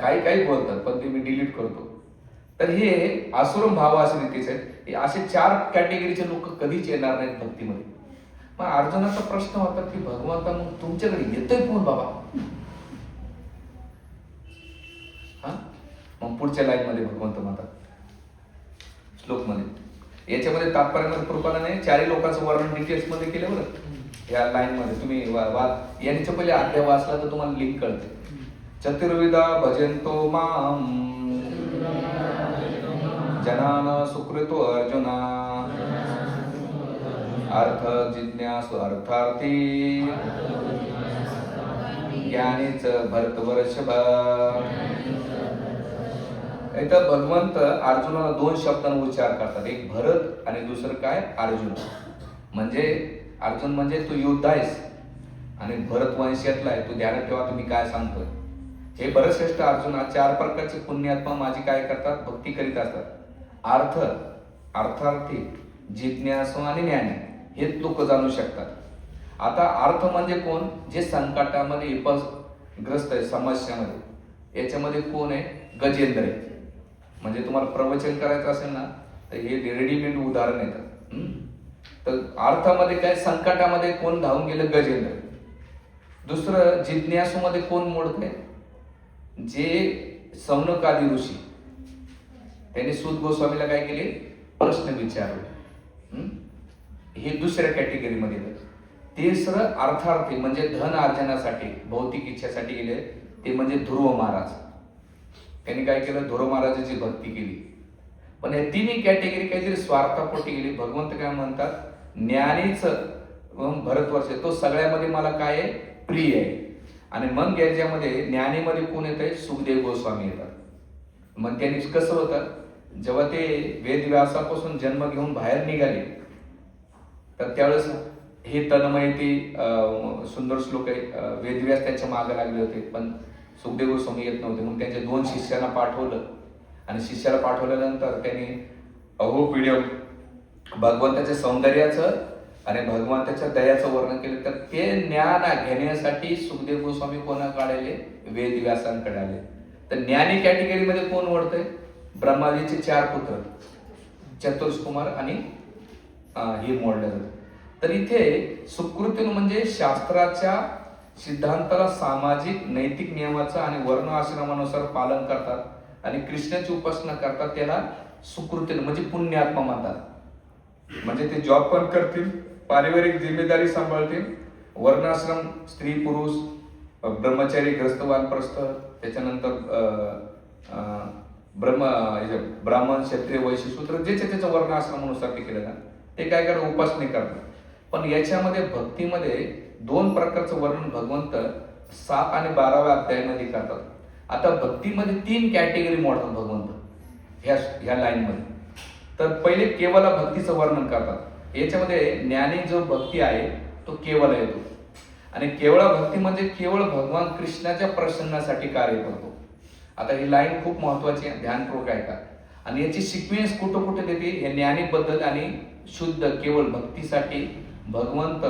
काही बोलतात, पण ते मी डिलीट करतो. तर हे असुरम भावाश्रितीच आहेत. हे असे 4 कॅटेगरीचे लोक कधीच येणार नाहीत भक्तीमध्ये. मग अर्जुनाचा प्रश्न होता की भगवंता मग तुमच्याकडे येतोय कोण बाबा? मग पुढच्या लाईन मध्ये भगवंत म्हणतात, श्लोक मध्ये, याच्यामध्ये तात्पर्यामध्ये कृपाने चारही लोकांचं वर्णन डिटेल्स मध्ये केलं बरं या लाईन मध्ये. तुम्ही यांच्या पहिले अध्याय वाचला तर तुम्हाला लिंक कळते. चतुर्विधा भजंतो माम जनान सुकृतो अर्जुना अर्थ जिज्ञासु अर्थार्थी ज्ञानीच भरतवर्षभा. इथं भगवंत अर्जुनाला दोन शब्दांना उच्चार करतात, एक भरत आणि दुसरं काय अर्जुन. म्हणजे अर्जुन म्हणजे तू योद्धा आहेस आणि भरत वंशातला आहे, तू ध्यानात ठेवा तुम्ही काय सांगतोय. हे भरतश्रेष्ठ अर्जुना, चार प्रकारचे पुण्यात्मा माझी काय करतात, भक्ती करीत असतात. अर्थ, अर्थार्थी, जिज्ञासू आणि ज्ञानी हे लोक जाणू शकतात. आता अर्थ म्हणजे कोण, जे संकटामध्ये ग्रस्त आहे, समस्यामध्ये. याच्यामध्ये कोण आहे, गजेंद्र आहे. म्हणजे तुम्हाला प्रवचन करायचं असेल ना तर हे रेडीमेड उदाहरण येतं. तर अर्थामध्ये काय, संकटामध्ये कोण धावून गेलं, गजेंद्र. दुसरं जिज्ञासूमध्ये कोण मोडतंय, जे सौनकादी ऋषी, त्यांनी सूत गोस्वामीला काय केले, प्रश्न विचारले. हे दुसऱ्या कॅटेगरीमध्ये येतं. तिसरं अर्थार्थी म्हणजे धन अर्जनासाठी, भौतिक इच्छासाठी गेले, ते म्हणजे ध्रुव महाराज. त्यांनी काय केलं, ध्रुव महाराजाची भक्ती केली. पण या तिन्ही कॅटेगरी काहीतरी स्वार्थापोटी गेली. भगवंत काय म्हणतात, ज्ञानीच भरतवर्ष, तो सगळ्यामध्ये मला काय आहे, प्रिय आहे. आणि मग याच्यामध्ये ज्ञानीमध्ये कोण येत आहे, सुखदेव गोस्वामी येतात. मग त्यांनी कसं होतं, जेव्हा ते वेदव्यासापासून जन्म घेऊन बाहेर निघाले तर त्यावेळेस हे तन्मयती सुंदर श्लोक आहे, वेदव्यास त्यांच्या मागे लागले होते पण सुखदेव गोस्वामी येत नव्हते. मग त्यांच्या दोन शिष्यांना पाठवलं आणि शिष्याला पाठवल्यानंतर त्यांनी अहोपिड्यम भगवंताच्या सौंदर्याचं आणि भगवंताच्या दयाचं वर्णन केलं. तर ते ज्ञान घेण्यासाठी सुखदेव गोस्वामी कोणाकडे आले, वेदव्यासांकडे आले. तर ज्ञानी कॅटेगरीमध्ये कोण ओढतंय, ब्रह्माजीचे चार पुत्र चतुर्कुमार आणि हे मोडले जातात. तर इथे सुकृती म्हणजे शास्त्राच्या सिद्धांताला सामाजिक नैतिक नियमाचं आणि वर्ण आश्रमानुसार पालन करतात आणि कृष्णाची उपासना करतात, त्याला सुकृती म्हणजे पुण्यात्मा म्हणतात. म्हणजे ते जॉब पण करतील, पारिवारिक जिम्मेदारी सांभाळतील, वर्णाश्रम स्त्री पुरुष, ब्रह्मचारी ग्रस्त वानप्रस्थ, त्याच्यानंतर ब्राह्मण क्षत्रिय वैश्य शूद्र जे त्याच्या वर्ण आश्रमानुसार ते केलं ना, ते काय करतात, उपासना करतात. पण याच्यामध्ये भक्तीमध्ये दोन प्रकारचं वर्णन भगवंत 7 आणि 12व्या अध्यायामध्ये करतात. आता भक्तीमध्ये 3 कॅटेगरी मोडतात भगवंत ह्या लाईन मध्ये. तर पहिले केवळ भक्तीचं वर्णन करतात. याच्यामध्ये ज्ञानी जो भक्ती आहे तो केवळ येतो आणि केवळ भक्ती म्हणजे केवळ भगवान कृष्णाच्या प्रसन्नासाठी कार्य करतो. आता ही लाईन खूप महत्वाची आहे, ध्यानपूर्वक ऐका. आणि याची सिक्वेन्स कुठं कुठे देते, हे ज्ञानीबद्दल आणि शुद्ध केवळ भक्तीसाठी भगवंत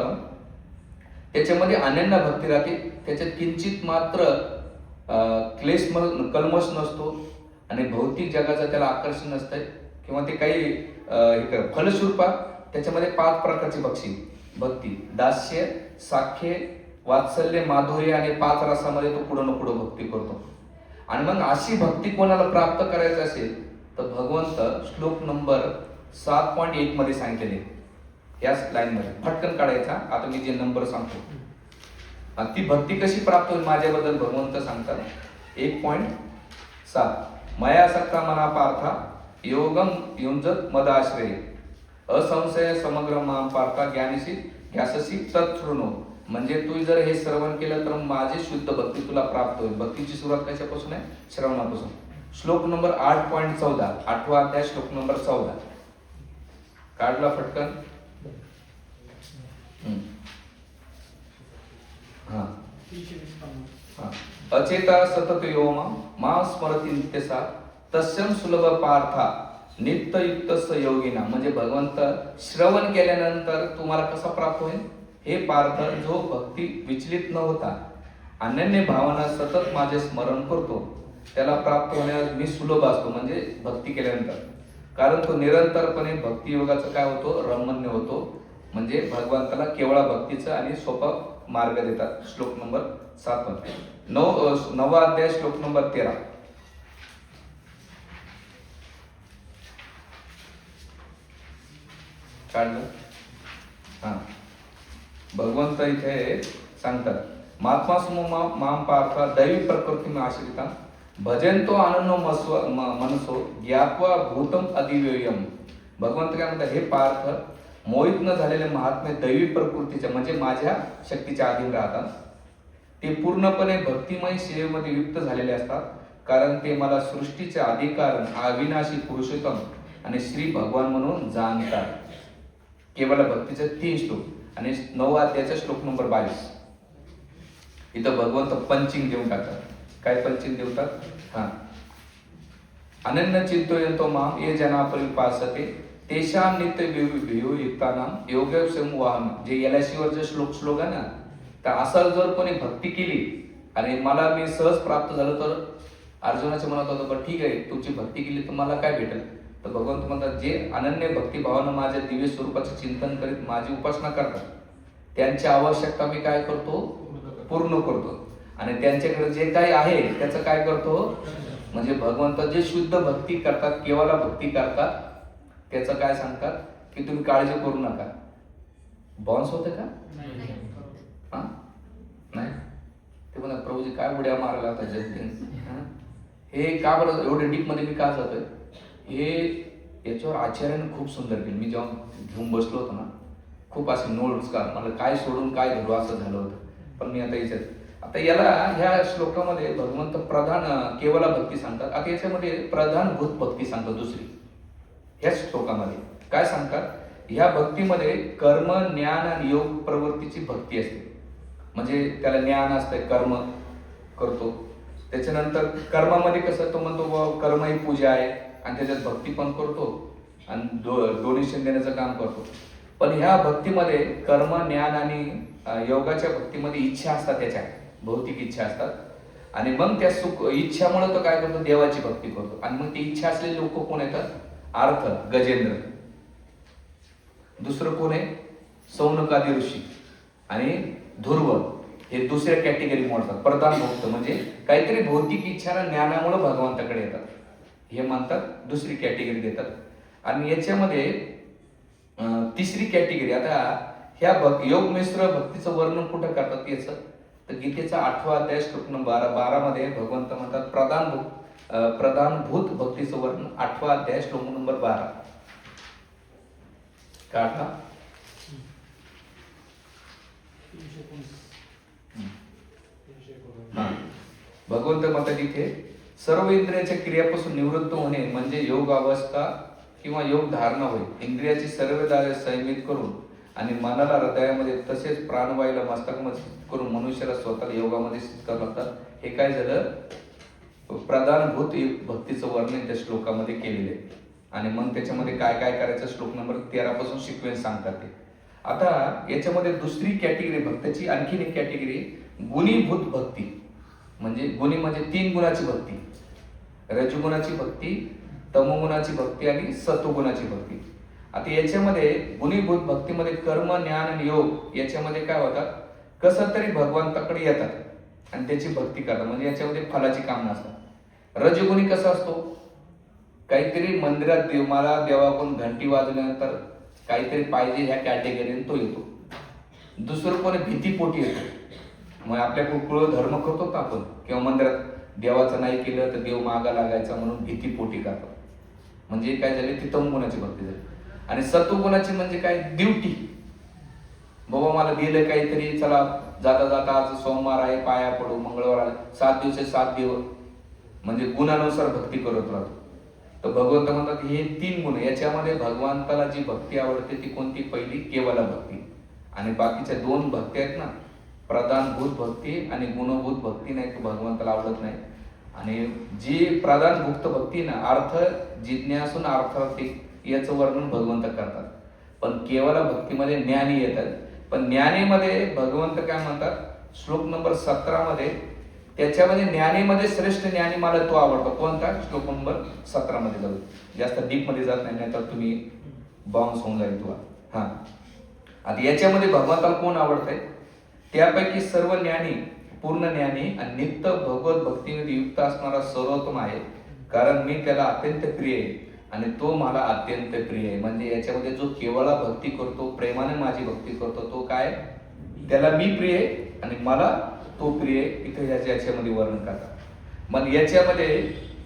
त्याच्यामध्ये अनन्य भक्ती राहते, त्याच्यात किंचित मात्र कल्मश नसतो आणि भौतिक जगाचं त्याला आकर्षण नसतंय किंवा ते काही फलस्वरूपा त्याच्यामध्ये 5 प्रकारची भक्ती, दास्य, साख्य, वात्सल्य, माधुर्य आणि 5 रसामध्ये तो पुढं न पुढं भक्ती करतो. आणि मग अशी भक्ती कोणाला प्राप्त करायची असेल तर भगवंत श्लोक नंबर 7.1 मध्ये सांगितलेले, याच लाईन मध्ये फटकन काढायचा. आता मी जे नंबर सांगतो ती भक्ती कशी प्राप्त होईल माझ्याबद्दल भगवंत सांगतात. 1.7 मया सक्ता मना पार्था योगम युंजत मदाश्रय असंशय समग्र माम पार्था ज्ञानीशी ज्ञाससी तत्शृणु. म्हणजे तू जर हे श्रवण केलं तर माझी शुद्ध भक्ती तुला प्राप्त होईल. भक्तीची सुरुवात कशापासून आहे, श्रवणापासून. श्लोक नंबर 8.14 8वा अध्याय श्लोक नंबर 14 काढला फटकन. अचेता सतत योमा मा स्मरती नित्यसा तस्यम सुलभ पार्था नित्ययुक्त योगिना. म्हणजे भगवंत श्रवण केल्यानंतर तुम्हाला कसा प्राप्त होईल, हे पार्थ जो भक्ती विचलित न होता अनन्य भावना सतत माझे स्मरण करतो त्याला प्राप्त होण्यास मी सुलभ असतो. म्हणजे भक्ती केल्यानंतर, कारण तो निरंतरपणे भक्ती योगाचा काय होतो, रमण्य होतो. म्हणजे भगवंताला केवळ भक्तीचा आणि सोपा मार्ग देतात. श्लोक नंबर 7 मध्ये 9वा अध्याय श्लोक नंबर 13 काढलं. हा, भगवंत इथे सांगतात, महात्मा समूह माम पार्थ दैवी प्रकृती आश्रिता भजंतो आनंदो मनसो ज्ञात्वा भूतम अधिव्ययम. भगवंत काय म्हणतात, हे पार्थ, मोहित न झालेले महात्मे दैवी प्रकृतीच्या म्हणजे माझ्या शक्तीच्या अधीन राहतात. ते पूर्णपणे भक्तिमय सेवेमध्ये युक्त झालेले असतात, कारण ते मला सृष्टीचे अधिकार, अविनाशी पुरुषोत्तम आणि श्री भगवान म्हणून जाणतात. केवळ भक्तीचे 3 श्लोक आणि 9 अध्यायाचा श्लोक नंबर 22. इथं भगवंत पंचिंग देऊन टाकतात. काय पंचिंग देतात? हा, अनन्य चिंतयन्तो माम ये जना परिपासते तेषां नित्य युक्तानाम योगक्षेम वाहन. जे एलआयसीवरचे श्लोक आहे ना, तर असं जर कोणी भक्ती केली आणि मला मी सहज प्राप्त झालो, तर अर्जुनाच्या मनात होतं, बरं ठीक आहे, तुमची भक्ती केली तर मला काय भेटेल? तर भगवंत म्हणतात, जे अनन्य भक्तिभावानं माझ्या दिव्य स्वरूपाचे चिंतन करीत माझी उपासना करतात, त्यांची आवश्यकता मी काय करतो? पूर्ण करतो. आणि त्यांच्याकडे जे काही आहे त्याचं काय करतो? म्हणजे भगवंत जे शुद्ध भक्ती करतात, केवळ भक्ती करतात, त्याचं काय सांगतात की तुम्ही काळजी करू नका. बॉन्स होते का? हा, नाही. ते म्हणा, प्रभूजी काय उड्या मारला होता जगतीन. हे का बरं एवढे डीप मध्ये मी का जातोय? हे याच्यावर आचार्याने खूप सुंदर केलं. मी जेव्हा घेऊन बसलो होतो ना, खूप असे नोट्स का मला काय सोडून काय धरू असं झालं होतं. पण मी आता याच्यात आता याला ह्या श्लोकामध्ये भगवंत प्रधान केवळ भक्ती सांगतात. आता याच्यामध्ये प्रधानभूत भक्ती सांगतात दुसरी. ह्या श्लोकामध्ये काय सांगतात? ह्या भक्तीमध्ये कर्म, ज्ञान आणि योग प्रवृत्तीची भक्ती असते. म्हणजे त्याला ज्ञान असतंय, कर्म करतो. त्याच्यानंतर कर्मामध्ये कसं तो म्हणतो, कर्म ही पूजा आहे आणि त्याच्यात भक्ती पण करतो आणि डोनेशन देण्याचं काम करतो. पण ह्या भक्तीमध्ये कर्म, ज्ञान आणि योगाच्या भक्तीमध्ये इच्छा असतात, त्याच्या भौतिक इच्छा असतात. आणि मग त्या सुख इच्छामुळे तो काय करतो? देवाची भक्ती करतो. आणि मग ती इच्छा असलेले लोक कोण येतात? अर्थ, गजेंद्र. दुसरं कोण आहे? सौनकादी ऋषी आणि ध्रुव. हे दुसऱ्या कॅटेगरी मोडतात. प्रधान भक्त म्हणजे काहीतरी भौतिक इच्छा ज्ञानामुळे भगवंताकडे येतात, हे म्हणतात. दुसरी कॅटेगरी देतात. आणि याच्यामध्ये तिसरी कॅटेगरी, आता ह्या योग मिश्र भक्तीचं वर्णन कुठं करतात याचं? तर गीतेचा 8वा अध्याय श्लोक नंबर 12 मध्ये भगवंत म्हणतात, प्रधानभूत भक्तीचं वर्णन 8वा अध्याय श्लोक नंबर 12. काढला. भगवंत म्हणतात इथे, सर्व इंद्रियाच्या क्रियापासून निवृत्त होणे म्हणजे योग अवस्था किंवा योग धारणा होय. इंद्रियाची सर्व दारे संयमित करून आणि मनाला हृदयामध्ये तसेच प्राणवायूला मस्तकामध्ये करून मनुष्याला स्वतःला योगामध्ये स्थित करावं लागतात. हे काय झालं? प्रधानभूत भक्तीचं वर्णन त्या श्लोकामध्ये केलेलं आहे. आणि मग त्याच्यामध्ये काय काय करायचं श्लोक नंबर 13 पासून सिक्वेन्स सांगतात ते. आता याच्यामध्ये दुसरी कॅटेगरी भक्ताची, आणखीन एक कॅटेगरी गुणीभूत भक्ती. म्हणजे गुणी म्हणजे 3 गुणाची भक्ती, रजगुणाची भक्ती, तमोगुणाची भक्ती आणि सत्वगुणाची भक्ती. आता याच्यामध्ये गुणीभूत भक्तीमध्ये कर्म, ज्ञान आणि योग याच्यामध्ये काय होतात? कसं तरी भगवंताकडे येतात आणि त्याची भक्ती करतात. म्हणजे याच्यामध्ये फलाची काम नसतात. रजगुणी कसा असतो? काहीतरी मंदिरात मला देवाकडून घंटी वाजवल्यानंतर काहीतरी पाहिजे ह्या कॅटेगरीने तो येतो. दुसरं कोणी भीतीपोटी येतो. मग आपल्या कुळ धर्म करतो का आपण, किंवा मंदिरात देवाचं नाही केलं तर देव मागा लागायचा म्हणून भीतीपोटी करतात. म्हणजे काय झाले? ती तमगुणाची भक्ती झाली. आणि सत्वगुणाची म्हणजे काय? ड्युटी. बाबा मला दिलं काहीतरी, चला जाता जाता आज सोमवार आहे, पाया पडू, मंगळवार आहे, 7 दिवस 7 दिवस, म्हणजे गुणानुसार भक्ती करत राहतो. तर भगवंत म्हणतात हे 3 गुण, याच्यामध्ये भगवंताला जी भक्ती आवडते ती कोणती? पहिली केवल भक्ती. आणि बाकीच्या 2 भक्ती आहेत ना, प्रधानभूत भक्ती आणि गुणभूत भक्ती, नाही तो भगवंताला आवडत नाही. आणि जी प्रधानभूत भक्ती ना, अर्थ जिज्ञासून अर्थार्थिक याचं वर्णन भगवंत करतात. पण केवळ भक्तीमध्ये ज्ञानी येतात. पण ज्ञानीमध्ये भगवंत काय म्हणतात? श्लोक नंबर 17 मध्ये, त्याच्यामध्ये ज्ञानीमध्ये श्रेष्ठ ज्ञानी मला तो आवडतो. कोणता? श्लोक नंबर 17 मध्ये जाऊ. जास्त डीप मध्ये जात नाही, तर तुम्ही बाउन्स होऊन जाईल तुला. हा, आता याच्यामध्ये भगवंताला कोण आवडतंय? त्यापैकी सर्व ज्ञानी, पूर्ण ज्ञानी आणि नित्य भगवत भक्तीमध्ये युक्त असणारा सर्वोत्तम आहे, कारण मी त्याला अत्यंत प्रिय आहे आणि तो मला अत्यंत प्रिय आहे. म्हणजे याच्यामध्ये जो केवळा भक्ती करतो, प्रेमाने माझी भक्ती करतो, तो काय, त्याला मी प्रिय आहे आणि मला तो प्रिय आहे. इथे याच्यामध्ये वर्णन करतात. मग याच्यामध्ये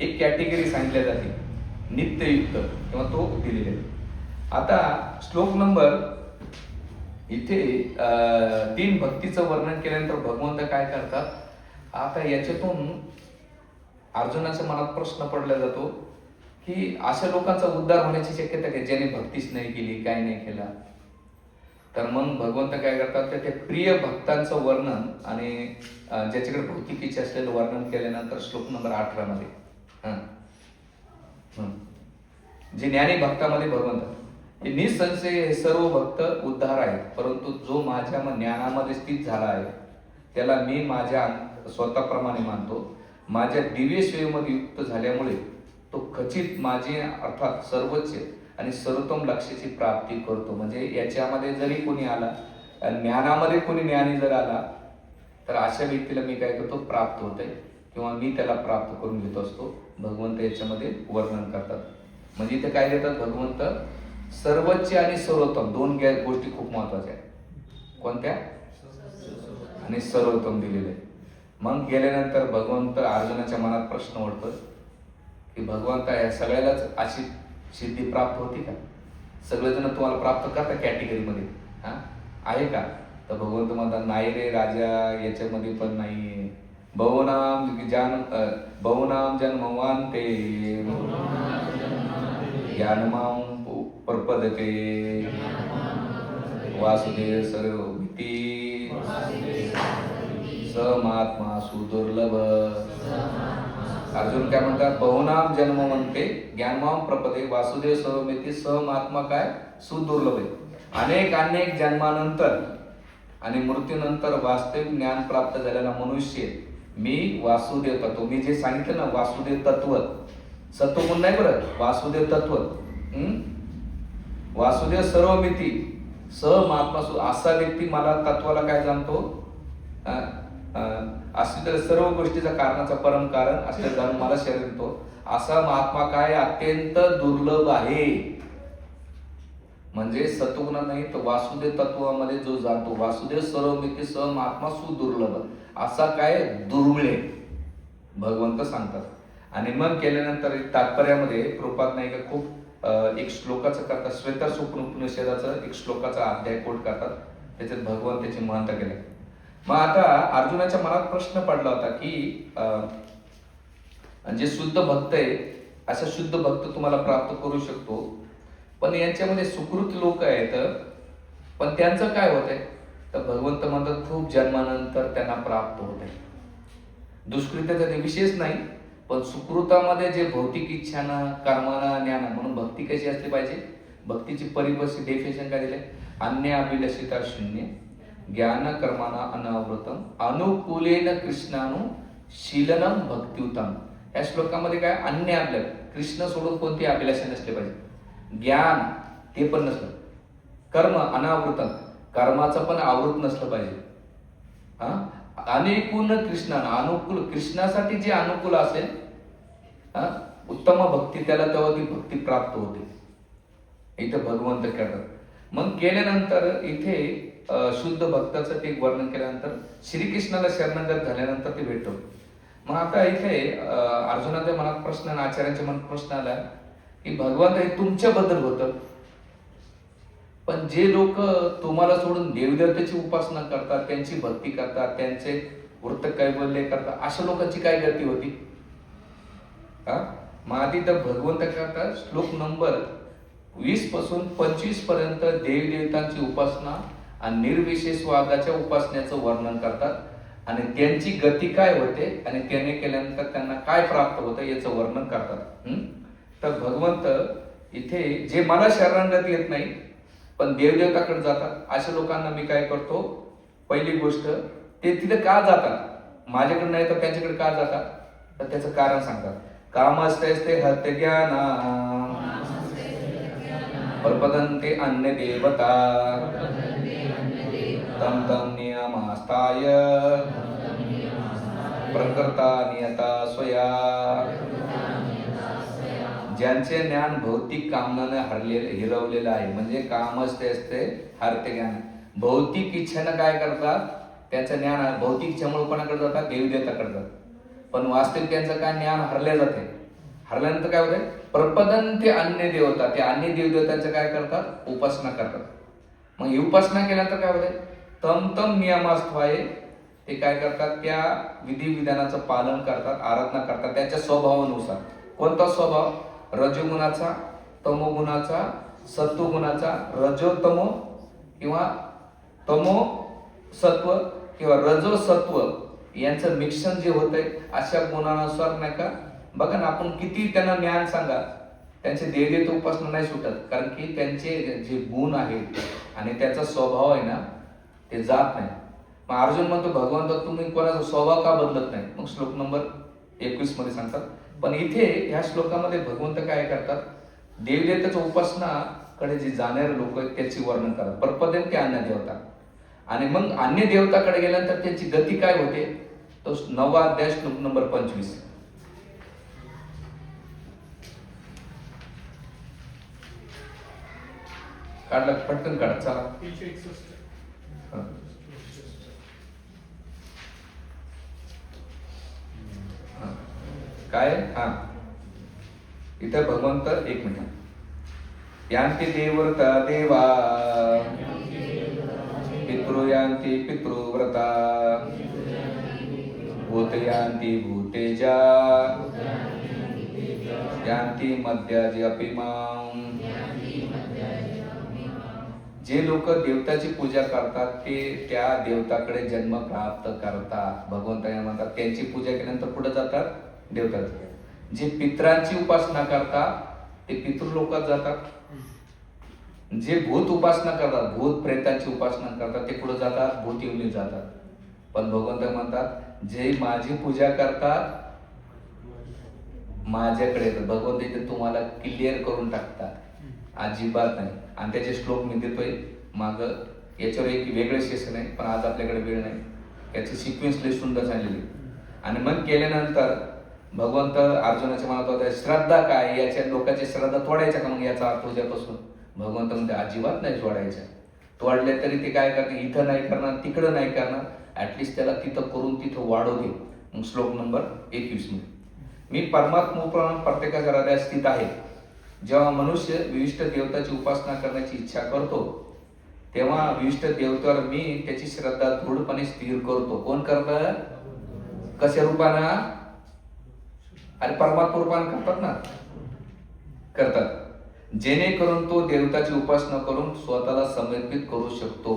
एक कॅटेगरी सांगितल्या जाते, नित्ययुक्त, किंवा तो दिलेले आहे. आता श्लोक नंबर इथे 3 भक्तीचं वर्णन केल्यानंतर भगवंत काय करतात. आता याच्यातून अर्जुनाच्या मनात प्रश्न पडला जातो की अशा लोकांचा उद्धार होण्याची शक्यता काय, ज्याने भक्तीच नाही केली, काय नाही केला. तर मग भगवंत काय करतात, तर ते प्रिय भक्तांचं वर्णन आणि ज्याच्याकडे भौतिक इच्छा असलेलं वर्णन केल्यानंतर श्लोक नंबर 18 मध्ये जे ज्ञानी भक्तामध्ये भगवंत हे निसंशय हे सर्व भक्त उद्धार आहेत, परंतु जो माझ्या ज्ञानामध्ये स्थित झाला आहे त्याला मी माझ्या स्वतःप्रमाणे मानतो. माझ्या दिव्य सेवेमध्ये युक्त झाल्यामुळे तो खचित माझे अर्थात सर्वोच्च आणि सर्वोत्तम लक्ष्याची प्राप्ती करतो. म्हणजे याच्यामध्ये जरी कोणी आला, ज्ञानामध्ये कोणी ज्ञानी जर आला, तर अशा व्यक्तीला मी काय करतो, प्राप्त होते, किंवा मी त्याला प्राप्त करून घेत असतो. भगवंत याच्यामध्ये वर्णन करतात. म्हणजे इथे काय देतात भगवंत, सर्वोच्च आणि सर्वोत्तम 2 गोष्टी खूप महत्वाच्या आहेत. कोणत्या? आणि सर्वोत्तम दिलेले. मग गेल्यानंतर भगवंत अर्जुनाच्या मनात प्रश्न उठतो की भगवंत या सगळ्यालाच अशी सिद्धी प्राप्त होती का? सगळेजण तुम्हाला प्राप्त करता कॅटेगरीमध्ये आहे का? तर भगवंत म्हणतात नाही रे राजा, याच्यामध्ये पण नाही. बहुनाम जन्मवान ते ज्ञानमाम प्रपदते वासुदेव सर्वमिति समात्मा सुदुर्लभ. अर्जुन काय म्हणतात, बहुनाम जन्म म्हणते ज्ञानमाम प्रपदे वासुदेव सर्वमिति समात्मा काय, सुदुर्लभ आहे. अनेक जन्मानंतर आणि मृत्यूनंतर वास्तविक ज्ञान प्राप्त झालेला मनुष्य मी वासुदेव तत्व, मी जे सांगितलं ना वासुदेव तत्व, सत्वगुण नाही बरं, वासुदेव तत्व, वासुदेव सर्वमिती समात्मा, असा व्यक्ती मला तत्वाला काय जाणतो, असले सर्व गोष्टीचा कारणाचा परम कारण असले जाणून मला शरीर देतो, असा महात्मा काय अत्यंत दुर्लभ आहे. म्हणजे सत्वगुण नाही तर वासुदेव तत्वामध्ये जो जाणतो, वासुदेव सर्वमिती समात्मा सुदुर्लभ, असा काय दुर्मिळ भगवंत सांगतात. आणि मग केल्यानंतर तात्पर्यामध्ये कृपात नाही का खूप एक श्लोकाचं करतात, श्वेता उपनिषदाचं एक श्लोकाचा अध्याय कोट करतात, त्याच्यात भगवान त्याची महत्ता केले. मग आता अर्जुनाच्या मनात प्रश्न पडला होता की जे शुद्ध भक्त आहे, अशा शुद्ध भक्त तुम्हाला प्राप्त करू शकतो, पण यांच्यामध्ये सुकृत लोक आहेत, पण त्यांचं काय होतंय, तर भगवंत म्हणतात खूप जन्मानंतर त्यांना प्राप्त होत आहे. दुष्कृत्याचा ते विशेष नाही, पण सुकृतामध्ये जे भौतिक इच्छानं, कर्मानं, ज्ञान, म्हणून भक्ती कशी असली पाहिजे, भक्तीची परिभाषित डेफिनेशन काय दिले, अन्य अभिलषिता शून्य ज्ञान कर्माना अनावृतम अनुकूलेन कृष्णानु शीलनम भक्तियुतम. या श्लोकामध्ये काय, अन्य आपल्या कृष्ण सोडून कोणती अभिलाषा नसले पाहिजे, ज्ञान ते पण नसलं, कर्म अनावृतम कर्माचं पण आवृत नसलं पाहिजे, अनुकूल कृष्णानं, अनुकूल कृष्णासाठी जे अनुकूल असेल, उत्तम भक्ती, त्याला तेव्हा ती भक्ती प्राप्त होते. इथं भगवंत करतात. मग केल्यानंतर इथे शुद्ध भक्ताचं ते वर्णन केल्यानंतर श्रीकृष्णाला शरणागत झाल्यानंतर ते भेटतो. मग आता इथे अर्जुनाच्या मनात प्रश्न, आचार्यांच्या मनात प्रश्न आला की भगवंत हे तुमच्याबद्दल होतं, पण जे लोक तुम्हाला सोडून देवदेवतेची उपासना करतात, त्यांची भक्ती करतात, त्यांचे वृत्त कैवल्य करतात, अशा लोकांची काय गती होती. मग आधी तर भगवंत करतात श्लोक नंबर 20 पासून 25 पर्यंत देवदेवतांची उपासना आणि निर्विशेषवादाच्या उपासनेचं वर्णन करतात, आणि त्यांची गती काय होते आणि त्याने केल्यानंतर त्यांना काय प्राप्त होतं याचं वर्णन करतात. तर भगवंत इथे जे मला शरणागती येत नाही पण देवदेवताकडे जातात, अशा लोकांना मी काय करतो, पहिली गोष्ट ते तिथे का जातात, माझ्याकडे नाही तर त्यांच्याकडे का जातात, तर त्याचं कारण सांगतात. कामस्ते हत्य ज्ञाना प्रपदन्ते अन्य देवता तम तम नियमास्ताय प्रकृता नियता स्वया ज्यांचे ज्ञान भौतिक कामनाने हिरवलेलं आहे, म्हणजे कामच ते असते हारते ज्ञान. भौतिक इच्छेनं काय करतात, त्यांचं ज्ञान भौतिक इच्छेमुळे कोणाकडे जातात, देवदेवताकडे जातात. पण वास्तविक त्यांचं काय ज्ञान हरले जाते. हरल्यानंतर काय होते, प्रपदन ते अन्य देवता, ते अन्य देवदेवतांचं काय करतात, उपासना करतात. मग ही उपासना केल्यानंतर काय होते, तम तम नियमास्थाये ते काय करतात, त्या विधिविधानाचं पालन करतात, आराधना करतात त्यांच्या स्वभावानुसार. कोणता स्वभाव, रजोगुणाचा, तमोगुणाचा, सत्वगुणाचा, रजोतमो किंवा तमो सत्व किंवा रजो सत्व यांचं मिश्रण जे होतंय अशा गुणानुसार, नाही का. बघा ना, आपण किती त्यांना ज्ञान सांगा, त्यांचे देवदेवता उपासना नाही सुटत, कारण की त्यांचे जे गुण आहेत आणि त्याचा स्वभाव आहे ना, ते जात नाही. मग अर्जुन म्हणतो, भगवंत तुम्ही कोणाचा स्वभाव का बदलत नाही. मग श्लोक नंबर 21 मध्ये सांगतात. पण इथे ह्या श्लोकामध्ये भगवंत काय करतात, देवदेवताच्या उपासनाकडे जे जाणारे लोक आहेत त्याची वर्णन करतात. प्रपदन ते अन्य देवता, आणि मग अन्य देवताकडे गेल्यानंतर त्याची गती काय होते, तो 9वा अध्याय श्लोक नंबर 25. काढला, पटकन काढा, चला. काय इथे भगवंत, एक मिनिट, यांती देवव्रता देवा पितृयांती पितृव्रता भूतयांती भूतेजा यांती मध्याजी अपिमां. जे लोक देवताची पूजा करतात ते त्या देवताकडे जन्म प्राप्त करतात. भगवंत म्हणतात त्यांची पूजा केल्यानंतर पुढे जातात देवताचे. जे पितरांची उपासना करतात ते पितृलोकात जातात. जे भूत उपासना करतात, भूत प्रेतांची उपासना करतात, ते पुढे जातात भूत योनीत जातात. पण भगवंत म्हणतात जे माझी पूजा करतात माझ्याकडे येतात. भगवंत इथे तुम्हाला क्लिअर करून टाकतात, अजिबात नाही. आणि त्याचे श्लोक मी देतोय माग, याच्यावर एक वेगळे सेशन आहे, पण आज आपल्याकडे वेळ नाही. याची सिक्वेन्स लई सुंदर झालेली. आणि मग केल्यानंतर भगवंत अर्जुनाच्या मनात होता, श्रद्धा काय, याच्या लोकांची श्रद्धा तोडायच्या का. मग याचा अर्थ उद्यापासून भगवंत म्हणते अजिबात नाही तोडायच्या. तोडले तरी ते काय करते, इथं नाही करणार, तिकडं नाही करणार, ऍटलिस्ट त्याला तिथं करून तिथं वाढव दे. मग श्लोक नंबर 21 मध्ये, मी परमात्मा प्रत्येकाच्या हृदयात स्थित आहे. जेव्हा मनुष्य विशिष्ट देवताची उपासना करण्याची इच्छा करतो तेव्हा विशिष्ट देवतेवर मी त्याची श्रद्धा दृढपणे स्थिर करतो. कोण करतं, कशा रूपानं, अरे परमात्मा रूपानं करतात ना, करतात, जेणेकरून तो देवताची उपासना करून स्वतःला समर्पित करू शकतो.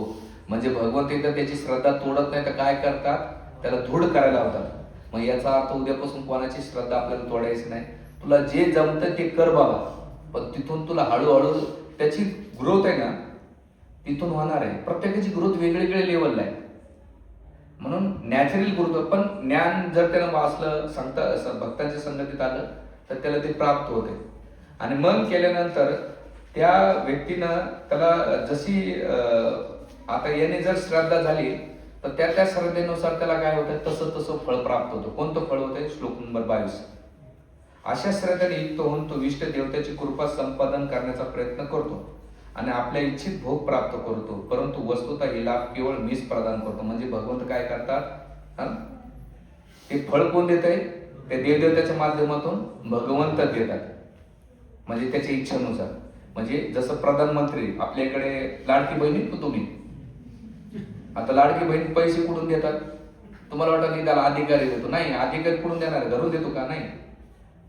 म्हणजे भगवंत एकदा त्याची श्रद्धा तोडत नाही तर काय करतात, त्याला दृढ करायला लावतात. मग याचा अर्थ उद्यापासून कोणाची श्रद्धा आपल्याला तोडायची नाही. तुला जे जमतं ते कर बाबा, पण तिथून तुला हळूहळू त्याची ग्रोथ आहे ना, तिथून होणार आहे. प्रत्येकाची ग्रोथ वेगवेगळ्या लेवलला आहे. म्हणून नॅचरल ग्रोथ, पण ज्ञान जर त्यानं वाचलं, सांगता भक्तांच्या संगतीत आलं तर त्याला ते प्राप्त होते. आणि मन केल्यानंतर त्या व्यक्तीनं त्याला जशी आता याने जर श्रद्धा झाली तर त्या त्या श्रद्धेनुसार त्याला काय होतं, तसं तसं फळ प्राप्त होतं. कोणतं फळ होतंय, श्लोक नंबर 22. अशा श्रद्धेने युक्त होऊन तो विष्ट देवतेची कृपा संपादन करण्याचा प्रयत्न करतो आणि आपल्या इच्छित भोग प्राप्त करतो. परंतु वस्तुतः हे लाभ केवळ मीच प्रदान करतो. म्हणजे भगवंत काय करतात, ते फळ कोण देत आहे, ते देवदेवताच्या माध्यमातून भगवंत देतात. म्हणजे त्याच्या इच्छेनुसार. म्हणजे जसं प्रधानमंत्री आपल्याकडे लाडकी बहिणी तुम्ही, आता लाडकी बहीण पैसे कुठून देतात, तुम्हाला वाटतं की त्याला अधिकारी देतो, नाही. अधिकारी कुठून देणार, घरून देतो का, नाही.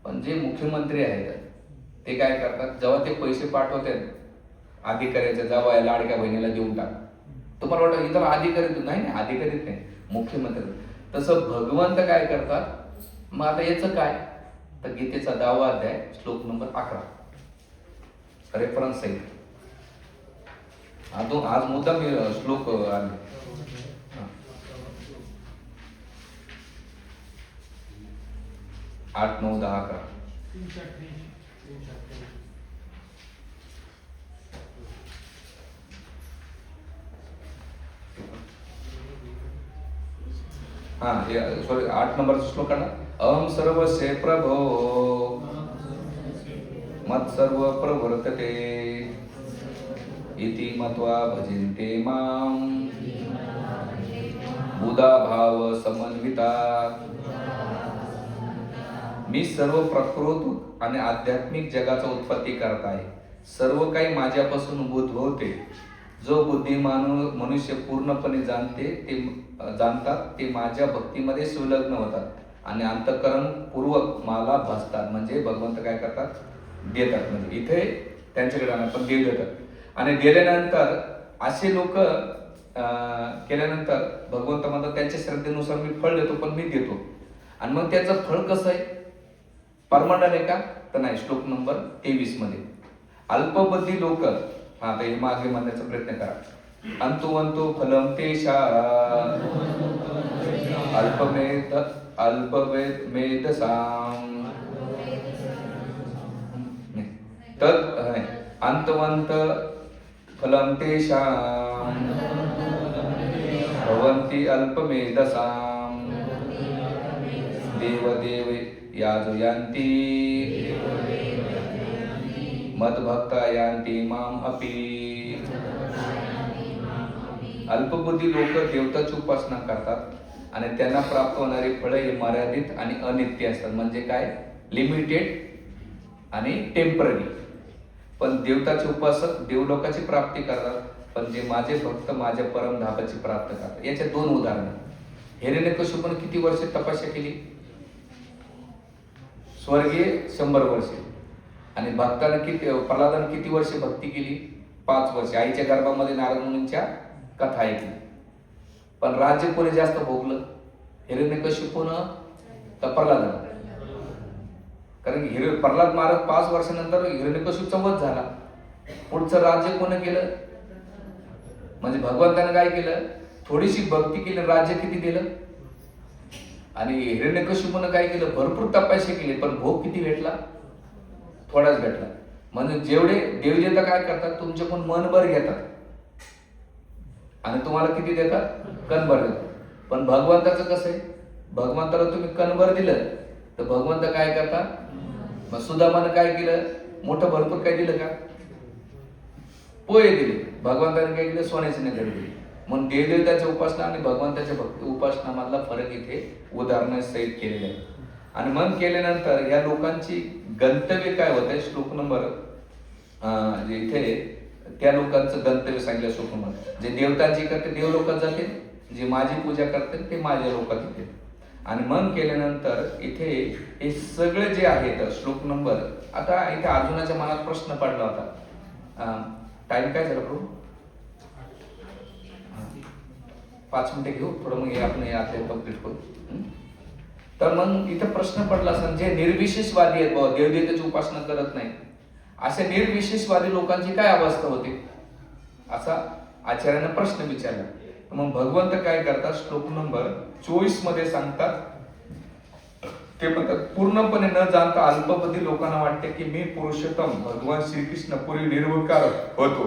पण जे मुख्यमंत्री आहेत ते काय करतात, जेव्हा ते पैसे पाठवतात अधिकाऱ्याच्या, जेव्हा लाडक्या बहिणीला देऊन टाक, तुम्हाला वाटतं इथं अधिकारी देतो, नाही, अधिकारीच नाही, मुख्यमंत्री. तसं भगवंत काय करतात. मग आता याचं काय, तर गीतेचा 10वा अध्याय श्लोक नंबर 11 रेफरन्स आहे. आज मुद्दा मी श्लोक आले. 8, 9, 10, 11. सॉरी 8 नंबरचा श्लोक आहे ना. अहम सर्वस्य प्रभो मत्सर्व प्रवर्तते इति मत्वा भजन्ते मां बुधा भाव समन्विता. मी सर्व प्रकृत आणि आध्यात्मिक जगाचा उत्पत्ती करत आहे. सर्व काही माझ्यापासून उद्भवते. जो बुद्धिमान मनुष्य पूर्णपणे जाणतात ते माझ्या भक्तीमध्ये संलग्न होतात आणि अंतःकरण पूर्वक मला भजतात. म्हणजे भगवंत काय करतात, देतात. म्हणजे इथे त्यांच्याकडे जाणार पण देव देतात. आणि दिल्यानंतर असे लोक केल्यानंतर भगवंत म्हणतात त्यांच्या श्रद्धेनुसार मी फळ देतो, पण मी देतो. आणि मग त्याचं फळ कसं आहे, परमनंट आहे का, तर नाही. श्लोक नंबर 23 मध्ये अल्पबुद्धी लोक, हा हे मागे म्हणण्याचा प्रयत्न करा. अंतु फलम तेषा अल्पमेधसाम तत् अंतवंत फलम तेषाम भवन्ति अल्पमेधसाम देवदेव याजयन्ति मद्भक्ता यान्ति माम अपि. अल्पबुद्धी लोक देवताची उपासना करतात आणि त्यांना प्राप्त होणारे फळ हे मर्यादित आणि अनित्य असतात. म्हणजे काय, लिमिटेड आणि टेम्पररी. पण देवताचे उपासक देवलोकाची प्राप्ती करतात, पण जे माझे भक्त माझ्या परमधामाची प्राप्त करतात. याचे दोन उदाहरण. हिरण्यकशिपूने किती वर्ष तपस्या केली, स्वर्गीय 100 वर्षे. आणि भक्ताने प्रल्हादाने किती वर्ष भक्ती केली, 5 वर्षे. आईच्या गर्भामध्ये नारद मुनींच्या कथा ऐकली. पण राज्य कोणी जास्त भोगलं, हिरण्यकशिपूनं तर प्रल्हादानं. कारण प्रल्हाद महाराज 5 वर्षानंतर हिरण्यकशिपूचा वध झाला. पुढचं राज्य कोणी केलं, म्हणजे भगवंतानं काय केलं, थोडीशी भक्ती केली, राज्य किती दिलं. आणि हिरण्यकशिपूनं काय केलं, भरपूर तपस्या केली, पण भोग किती भेटला, थोडाच भेटला. म्हणजे जेवढे देवदेवता काय करतात, तुमच्याकडून मनभर घेतात आणि तुम्हाला किती देतात, कणभर देतात. पण भगवंताचं कसं आहे, भगवंताला तुम्ही कणभर दिलं तर भगवंत काय करतात. मग सुदामानं काय केलं, मोठं भरपूर काय दिलं का, पोहे दिले. भगवंताने काय केलं, सोन्याचे नगर दिले. म्हणून देवदेवताच्या उपासना आणि भगवंताच्या भक्ती उपासना मधला फरक इथे उदाहरणासहित केलेला आहे. आणि मग केल्यानंतर या लोकांची गंतव्य काय होत आहे, श्लोक नंबर जे इथे त्या लोकांचं गंतव्य सांगितलं. श्लोक नंबर जे देवतांची करते देवलोकात जाते, जे माझी पूजा करते ते माझ्या लोकात येते. आणि मन केल्यानंतर इथे हे सगळे जे आहेत श्लोक नंबर, आता इथे अर्जुनाच्या मनात प्रश्न पडला होता. टाइम काय झाला प्रभू, 5 मिनिटे घेऊ थोडं, मग हे आपण आपले कंप्लीट करू. तर मग इथं प्रश्न पडला असं, जे निर्विशेषवादी आहेत, बाबा देवदेवतेची उपासना करत नाही, अशा निर्विशेषवादी लोकांची काय अवस्था होती, असा आचार्यानं प्रश्न विचारला. मग भगवंत काय करतात, श्लोक नंबर 24 मध्ये सांगतात. ते म्हणतात, पूर्णपणे न जाणता अल्पबुद्धी लोकांना वाटते की मी पुरुषोत्तम भगवान श्रीकृष्ण पूर्वी निर्विकार होतो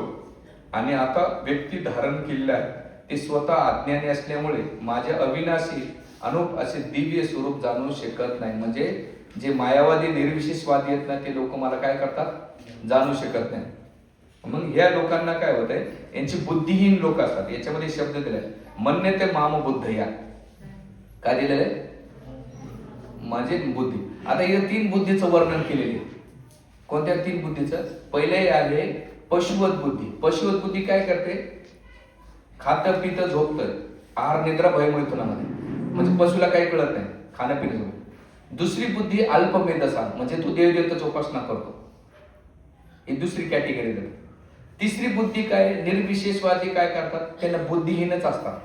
आणि आता व्यक्ती धारण केलेला आहे. ते स्वतः अज्ञानी असल्यामुळे माझे अविनाशी अनुप असे दिव्य स्वरूप जाणू शकत नाही. म्हणजे जे मायावादी निर्विशेषवादी आहेत ना, ते लोक मला काय करतात, जाणू शकत नाही. मग ह्या लोकांना काय होतंय, यांची बुद्धिहीन लोक असतात. याच्यामध्ये शब्द दिलाय, मन्यते माम बुद्धया. काय दिलेलं आहे, माझे बुद्धी. आता इथे 3 बुद्धीचं वर्णन केलेले. कोणत्या 3 बुद्धीचं, पहिले आहे पशुवत बुद्धी. पशुवत बुद्धी काय करते, खातं पितं झोपतं, आहार निद्रा भयमैथुनामध्ये. म्हणजे पशुला काही कळत नाही, खाणं पिणं झोप. दुसरी बुद्धी अल्पमेधसा, म्हणजे तो देवदेवताची उपासना करतो, ही दुसरी कॅटेगरी आहे. तिसरी बुद्धी काय, निर्विशेषवादी काय करतात, त्यांना बुद्धिहीनच असतात.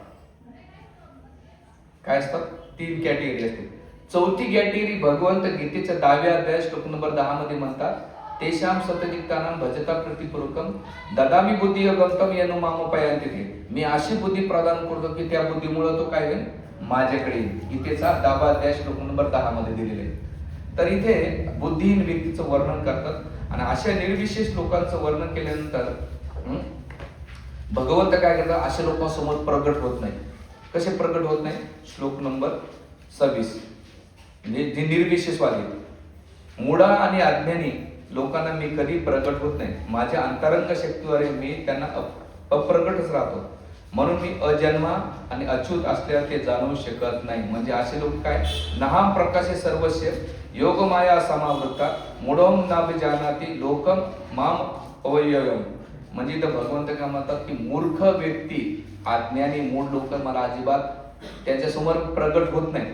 काय असतात, 3 कॅटेगरी असते. चौथी कॅटेगरी भगवंत गीतेच्या 10व्या अध्याय श्लोक नंबर 10 मध्ये म्हणतात, तेषाम सतचित्तानां भजता प्रतिपूर्वकम ददामी बुद्धी योगंतम येनो मामोपयांती. मी अशी बुद्धी प्रदान करतो की त्या बुद्धीमुळे तो काय होईल, माझ्याकडे येईल. गीतेचा 10वा अध्याय श्लोक नंबर 10 मध्ये दिलेले आहे. तर इथे बुद्धिहीन व्यक्तीचं वर्णन करतात. आणि अशा निर्विशेष लोकांचं वर्णन केल्यानंतर भगवंत काय करतात, अशा लोकांसमोर प्रगट होत नाही. कसे प्रगट होत नाही, श्लोक नंबर 26. म्हणजे जे निर्विशेषवादी, मुडा आणि अज्ञानी लोकांना मी कधी प्रगट होत नाही, माझ्या अंतरंग शक्तीद्वारे मी त्यांना अप्रगटच राहतो, म्हणून मी अजन्मा आणि अच्युत असल्यावर ते जाणू शकत नाही. म्हणजे असे लोक काय, नहाम प्रकाशे सर्वस्य योगमाया समावृत्ता मूढोम नाभिजानाति लोकम माम अवयवम. म्हणजे इथं भगवंत काय म्हणतात की मूर्ख व्यक्ती, अज्ञानी मूढ लोक मला अजिबात त्यांच्यासमोर प्रगट होत नाही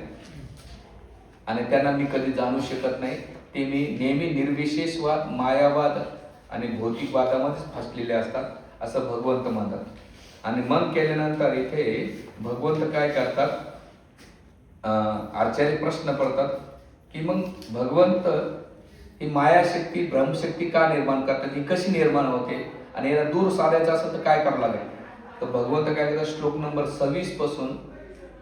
आणि त्यांना मी कधी जाणू शकत नाही. ते मी नेहमी निर्विशेषवाद, मायावाद आणि भौतिकवादामध्येच फसलेले असतात असं भगवंत म्हणतात. आणि मन केल्यानंतर इथे भगवंत काय करतात, आचार्य प्रश्न करतात की मग भगवंत ही मायाशक्ती ब्रह्मशक्ती का निर्माण करतात, ही कशी निर्माण होते आणि याला दूर साधायचं असेल तर काय करावं लागेल. तर भगवंत काय करतात, श्लोक नंबर 26 पासून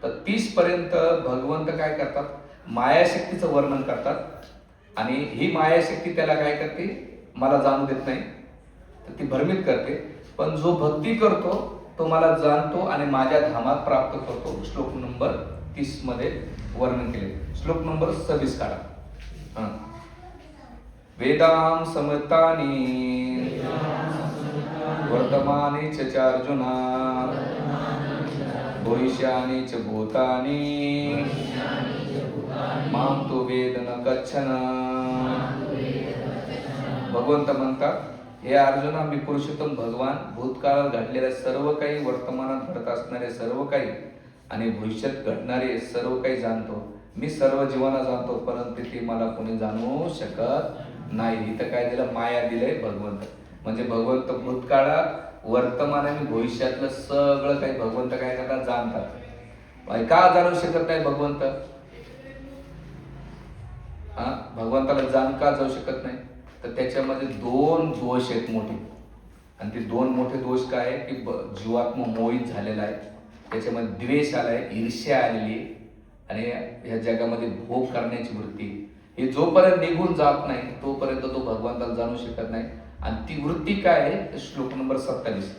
तर 30 पर्यंत भगवंत काय करतात, मायाशक्तीचं वर्णन करतात. आणि ही मायाशक्ती त्याला काय करते, मला जाणू देत नाही, तर ती भ्रमित करते. पण जो भक्ती करतो तो मला जाणतो आणि माझ्या धामात प्राप्त करतो. श्लोक नंबर 30 मध्ये वर्णन केले. श्लोक नंबर 26 काढा. वेदां समतानि वर्तमाने च अर्जुना भविष्यानि च भूतानि मां तु वेद न कच्छन. भगवंत म्हणतात, हे अर्जुना, मी पुरुषोत्तम भगवान भूतकाळात घडलेल्या सर्व काही, वर्तमानात घडत असणारे सर्व काही आणि भविष्यात घडणारे सर्व काही जाणतो. मी सर्व जीवांना जाणतो, परंतु ते मला कोणी जाणू शकत नाही. इथं काय दिलं, माया दिलंय भगवंत. म्हणजे भगवंत भूतकाळात, वर्तमान आणि भविष्यातलं सगळं काही भगवंत काय करतात, जाणतात. का जाणू शकत नाही भगवंत? भगवंताला जाण का जाऊ शकत नाही, तर त्याच्यामध्ये 2 दोष आहेत मोठे. आणि ते 2 मोठे दोष काय आहे की जीवात्मा मोहित झालेला आहे, त्याच्यामध्ये द्वेष आलाय, ईर्ष्या आलेली आहे आणि ह्या जगामध्ये भोग करण्याची वृत्ती. हे जोपर्यंत निघून जात नाही तोपर्यंत तो भगवंताला जाणू शकत नाही. आणि ती वृत्ती काय आहे, श्लोक नंबर 27,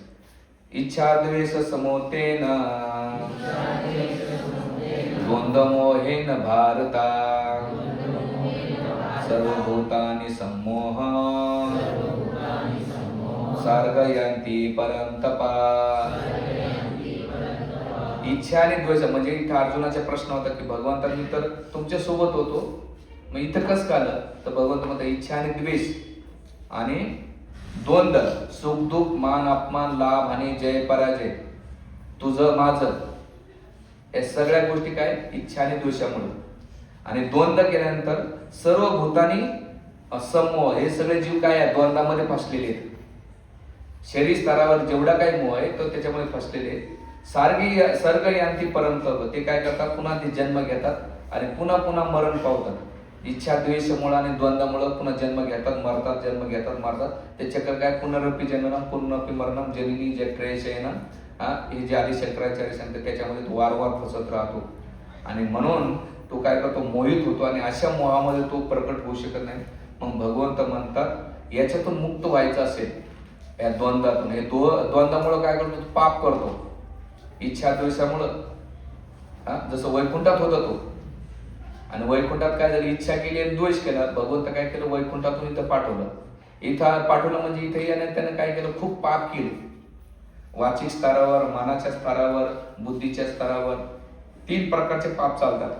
इच्छा द्वेष समोतेन द्वंद्व मोहेन भारता सर्वभूतानि सम्मोह सार्गयन्ति परंतपा. इच्छा आणि द्वेष म्हणजे इथं अर्जुनाचा प्रश्न होता की भगवंता, मी तर तुमच्या सोबत होतो, मग इथं कसं झालं, तर भगवंत म्हणतात इच्छा आणि द्वेष आणि द्वंद्व, सुख दुःख, मान अपमान, लाभ आणि जय पराजय, तुझं माझं, या सगळ्या गोष्टी काय, इच्छा आणि द्वेषामुळे. आणि द्वंद्व केल्यानंतर सर्व भूतानी समोह, हे सगळे जीव काय आहे, द्वंद्वामध्ये फसलेले आहेत. शरीर स्तरावर जेवढा काही मोह आहे तो त्याच्यामध्ये फसलेले आहेत. सर्ग यांती परंत, ते काय करतात, पुन्हा ते जन्म घेतात आणि पुन्हा पुन्हा मरण पावतात. इच्छा द्वेषामुळे आणि द्वंद्वामुळे पुन्हा जन्म घेतात, मरतात, जन्म घेतात, मरतात. ते चक्र काय, पुनरपी जननम पुनरपी मरणम जननी जठरेशयनम. हे जे आधी शंकराचार्य सांगतात त्याच्यामध्ये तो वारंवार फसत राहतो. आणि म्हणून तो काय करतो, मोहित होतो आणि अशा मोहामध्ये तो प्रकट होऊ शकत नाही. मग भगवंत म्हणतात याच्यातून मुक्त व्हायचं असेल, या द्वंद्वातून, हे द्वंद्वामुळे काय करतो, पाप करतो. इच्छा द्वेषामुळं जसं वैकुंठात होता तो, आणि वैकुंठात काय झालं, इच्छा केली आणि द्वेष केला. भगवंत काय केलं, वैकुंठातून इथं पाठवलं. इथं पाठवलं म्हणजे इथे येण्यात त्यानं काय केलं, खूप पाप केले. वाचिक स्तरावर, मनाच्या स्तरावर, बुद्धीच्या स्तरावर 3 प्रकारचे पाप चालतात.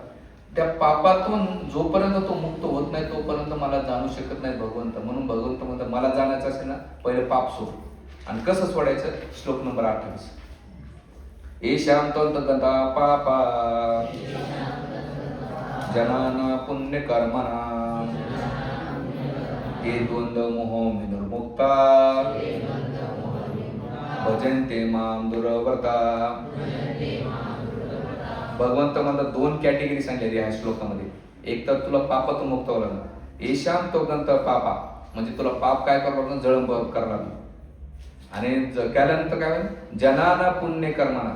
त्या पापातून जोपर्यंत तो मुक्त होत नाही तोपर्यंत मला जाणू शकत नाही भगवंत. म्हणून भगवंत म्हणतात मला जाणायचं असेल ना, पहिले पाप सोड. आणि कसं सोडायचं, श्लोक नंबर 28, येषां त्वन्तगता पापा जनाना पुण्य कर्मणा ते द्वंद्व मोह विनिर्मुक्ता भजन्ते मां दुर्व्रता. भगवंत म्हणतात 2 कॅटेगरी सांगलेली ह्या श्लोकामध्ये. एक तर तुला पापातून मुक्त व्हावं लागणार, येषां त्वन्तगता पापा म्हणजे तुला पाप काय करावं लागणार, जळण करावं लागणार. आणि केल्यानंतर काय होईल, जनाना पुण्य कर्मणा,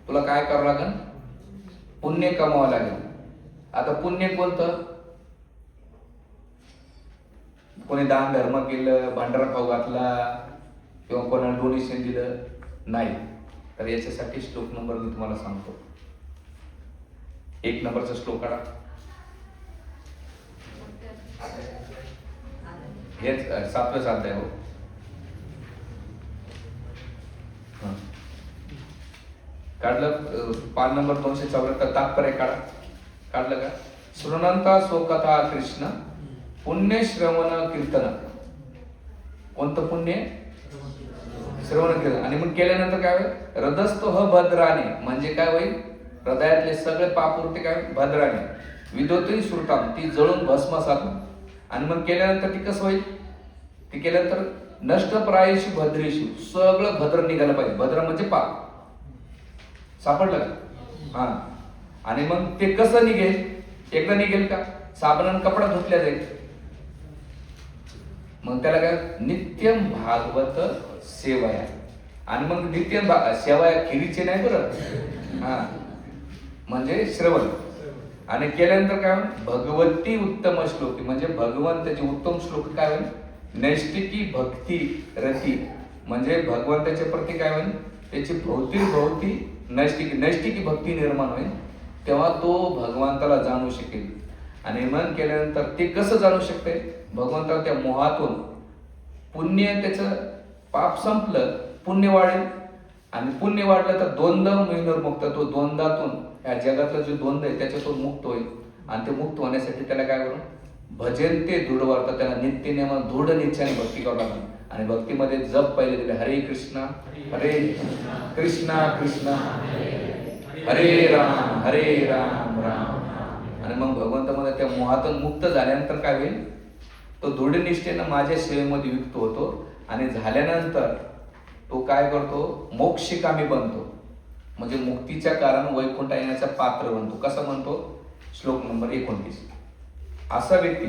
तुला काय करावं लागेल, पुण्य कमावं लागेल. आता पुण्य कोणतं, कोणी दान धर्म केलं, भांडारा खाऊ घातला किंवा कोणाला डोनेशन दिलं नाही. तर याच्यासाठी श्लोक नंबर मी तुम्हाला सांगतो. 1 नंबरचा श्लोक काढा. हेच 7वेच अध्याय हो. काढलं पान नंबर 274 तात्पर्य काढलं का? श्रवणंता स्वकथा कृष्ण पुण्य श्रवण कीर्तन. कोणतं पुण्य? श्रवण कीर्तन. आणि मग केल्यानंतर काय होईल? हृदस्थो ह भद्राने, म्हणजे काय होईल? हृदयातले सगळे पाप उरते काय? भद्राने विदोतही श्रुताम, ती जळून भस्मसात. आणि मग केल्यानंतर ती कसं होईल? ती केल्यानंतर नष्टप्रायेषु भद्रेषु, सगळं भद्र निघालं पाहिजे. भद्र म्हणजे पाप. सापडलं का? हा. आणि मग ते कसं निघेल? एकदा निघेल का? साबणाने कपडा धुतल्या जाईल. मग त्याला काय? नित्यम भागवत सेवया. आणि मग नित्यम सेवया खिरीचे नाही बरं, हा, म्हणजे श्रवण. आणि केल्यानंतर काय होईल? भगवती उत्तम श्लोकी, म्हणजे भगवंताचे उत्तम श्लोक काय होईल? नैष्टिकी भक्ती रती, म्हणजे भगवंताच्या प्रती काय होईल? त्याची भोवती नैष्टिकी भक्ती निर्माण होईल. तेव्हा तो भगवंताला जाणू शकेल. आणि मन केल्यानंतर ते कसं जाणू शकते? भगवंताला त्या मोहातून पुण्य, त्याचं पाप संपलं, पुण्य वाढेल. आणि पुण्य वाढलं तर द्वंद्व विनिर्मुक्त, तो द्वंद्वातून, या जगातलं जे द्वंद्व आहे त्याच्यातून मुक्त होईल. आणि ते मुक्त होण्यासाठी त्याला काय करून? भजन ते दृढ वार्ता, त्याला नित्य नियम दृढ निश्चयाने भक्ती करावं लागेल. आणि भक्तीमध्ये जप पहिले दिले, हरे कृष्णा कृष्णा कृष्णा हरे राम राम. आणि मग भगवंतामध्ये त्या मोहातून मुक्त झाल्यानंतर काय होईल? तो दृढ निष्ठेनं माझ्या सेवेमध्ये युक्त होतो. आणि झाल्यानंतर तो काय करतो? मोक्षकामी बनतो, म्हणजे मुक्तीच्या कारण वैकुंठ येण्याचा पात्र बनतो. कसा बनतो? श्लोक नंबर 29. असा व्यक्ती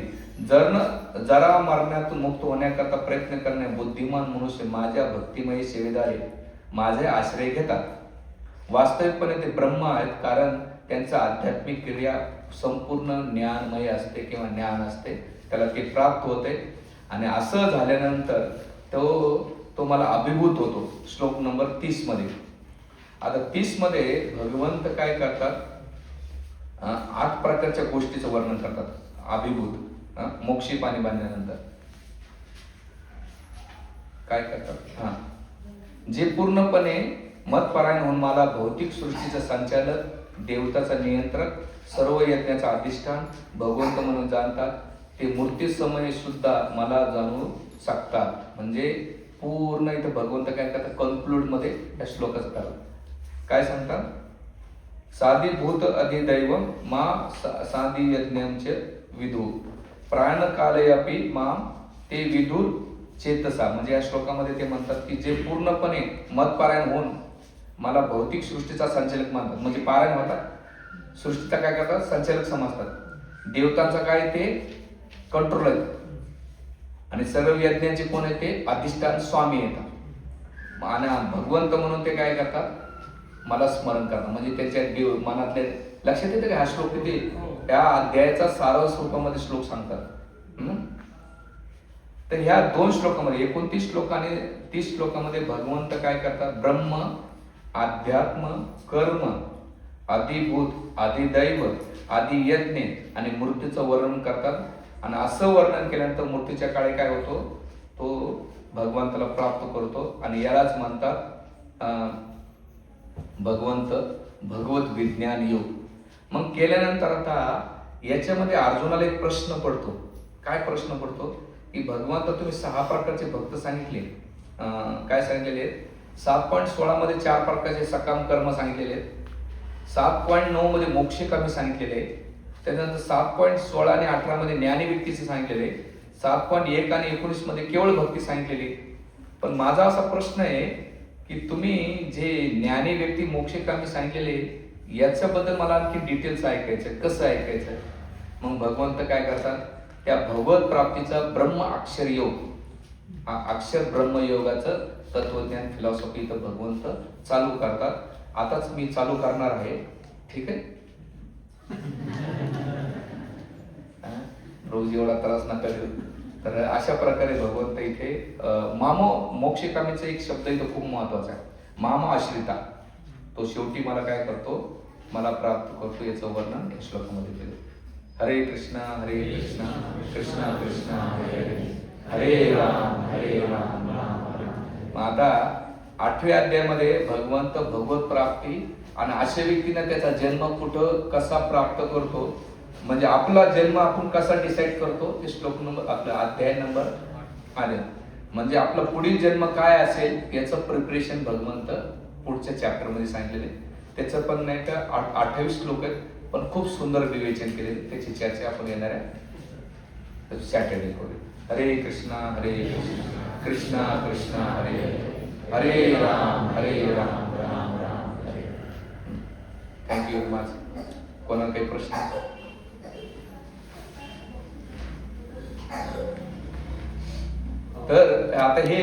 जरा मरणातून मुक्त होण्याकरता प्रयत्न करणे बुद्धिमान मनुष्य माझ्या भक्तिमय सेवेद्वारे माझे आश्रय घेतात. वास्तविकपणे ते ब्रह्म आहेत, कारण त्यांचा आध्यात्मिक क्रिया संपूर्ण ज्ञानमय असते किंवा ज्ञान असते, त्याला ते प्राप्त होते. आणि असं झाल्यानंतर तो मला अभिभूत होतो. श्लोक नंबर 30 मध्ये. आता 30 मध्ये भगवंत काय करतात? 8 प्रकारच्या गोष्टीचं वर्णन करतात. अभिभूत, मोक्षी पाणी बांधल्यानंतर काय करतात? जे पूर्णपणे मतपरायण होऊन मला भौतिक सृष्टीचा संचालक, देवताचा नियंत्रक, सर्व यज्ञाचा अधिष्ठान भगवंत म्हणून जाणतात, ते मूर्ती समय सुद्धा मला जाणू शकतात. म्हणजे पूर्ण इथं भगवंत काय करतात? कन्क्लूड मध्ये या श्लोकाचं करतात. काय सांगतात? साधिभूत अधिदैव मा साधी यज्ञांचे विदू प्राणकालयापी माम ते विदुर चेतसा. म्हणजे या श्लोकामध्ये ते म्हणतात की जे पूर्णपणे मतपारायण होऊन मला भौतिक सृष्टीचा संचालक मानतात, म्हणजे पारायण होतात, सृष्टीचा काय करतात? संचालक समजतात. देवतांचा काय? ते कंट्रोल आहे. आणि सर्व यज्ञांचे कोण आहे? ते अधिष्ठान स्वामी येतात. आणि भगवंत म्हणून ते काय करतात? मला स्मरण करतात. म्हणजे त्याच्या देव मनातले लक्षात येते का? हा श्लोक किती त्या अध्यायाचा सारव स्वरूपामध्ये श्लोक सांगतात. तर ह्या 2 श्लोकामध्ये 29 श्लोक आणि 30 श्लोकामध्ये भगवंत काय करतात? ब्रह्म, अध्यात्म, कर्म, अधिभूत, अधिदैव, अधियज्ञ आणि मृत्यूचं वर्णन करतात. आणि असं वर्णन केल्यानंतर मृत्यूच्या काळी काय होतो? तो भगवंताला प्राप्त करतो. आणि यालाच म्हणतात भगवंत भगवत विज्ञान योग. मग केल्यानंतर आता याच्यामध्ये अर्जुनाला एक प्रश्न पडतो. काय प्रश्न पडतो? की भगवंत तुम्ही 6 प्रकारचे भक्त सांगितले, काय सांगितलेले? 7.16 मध्ये 4 प्रकारचे सकाम कर्म सांगितलेले आहेत. 7.9 मध्ये मोक्षकामी सांगितलेले आहे. त्यानंतर 7.16 आणि 18 मध्ये ज्ञानी व्यक्तीचे सांगितलेले आहे. 7.1 आणि 19 मध्ये केवळ भक्ती सांगितलेली. पण माझा असा प्रश्न आहे की तुम्ही जे ज्ञानी व्यक्ती मोक्षकामी सांगितलेले याच्याबद्दल मला आणखी डिटेल्स ऐकायचं, कसं ऐकायचं? मग भगवंत काय करतात? त्या भगवत प्राप्तीचा ब्रह्म अक्षर योग, अक्षर ब्रह्म योगाचं तत्वज्ञान फिलॉसॉफी इथं भगवंत चालू करतात. आताच मी चालू करणार आहे. ठीक आहे? रोज एवढा त्रास नका देऊ. तर अशा प्रकारे भगवंत इथे मोक्षकामीचा एक शब्द इथं खूप महत्वाचा आहे. माम आश्रिता, तो शेवटी मला काय करतो? मला प्राप्त करतो. याचं वर्णन या श्लोकामध्ये केलं. हरे कृष्णा कृष्णा कृष्णा हरे हरे, हरे राम राम राम. मग आता 8व्या अध्यायामध्ये भगवंत भगवत प्राप्ती आणि अशा व्यक्तीने त्याचा जन्म कुठं कसा प्राप्त करतो, म्हणजे आपला जन्म आपण कसा डिसाईड करतो, ते श्लोक नंबर आपला अध्याय नंबर आले. म्हणजे आपला पुढील जन्म काय असेल याचं प्रिपरेशन भगवंत पुढच्या चॅप्टर मध्ये सांगितलेले. त्याचं पण नाही का 28 श्लोक आहेत, पण खूप सुंदर विवेचन केले. त्याची चर्चा आपण येणाऱ्या सॅटर्डे करू. हरे कृष्णा कृष्णा कृष्णा हरे हरे राम राम राम हरे. Thank you very much. कोणाला काही प्रश्न? तर आता हे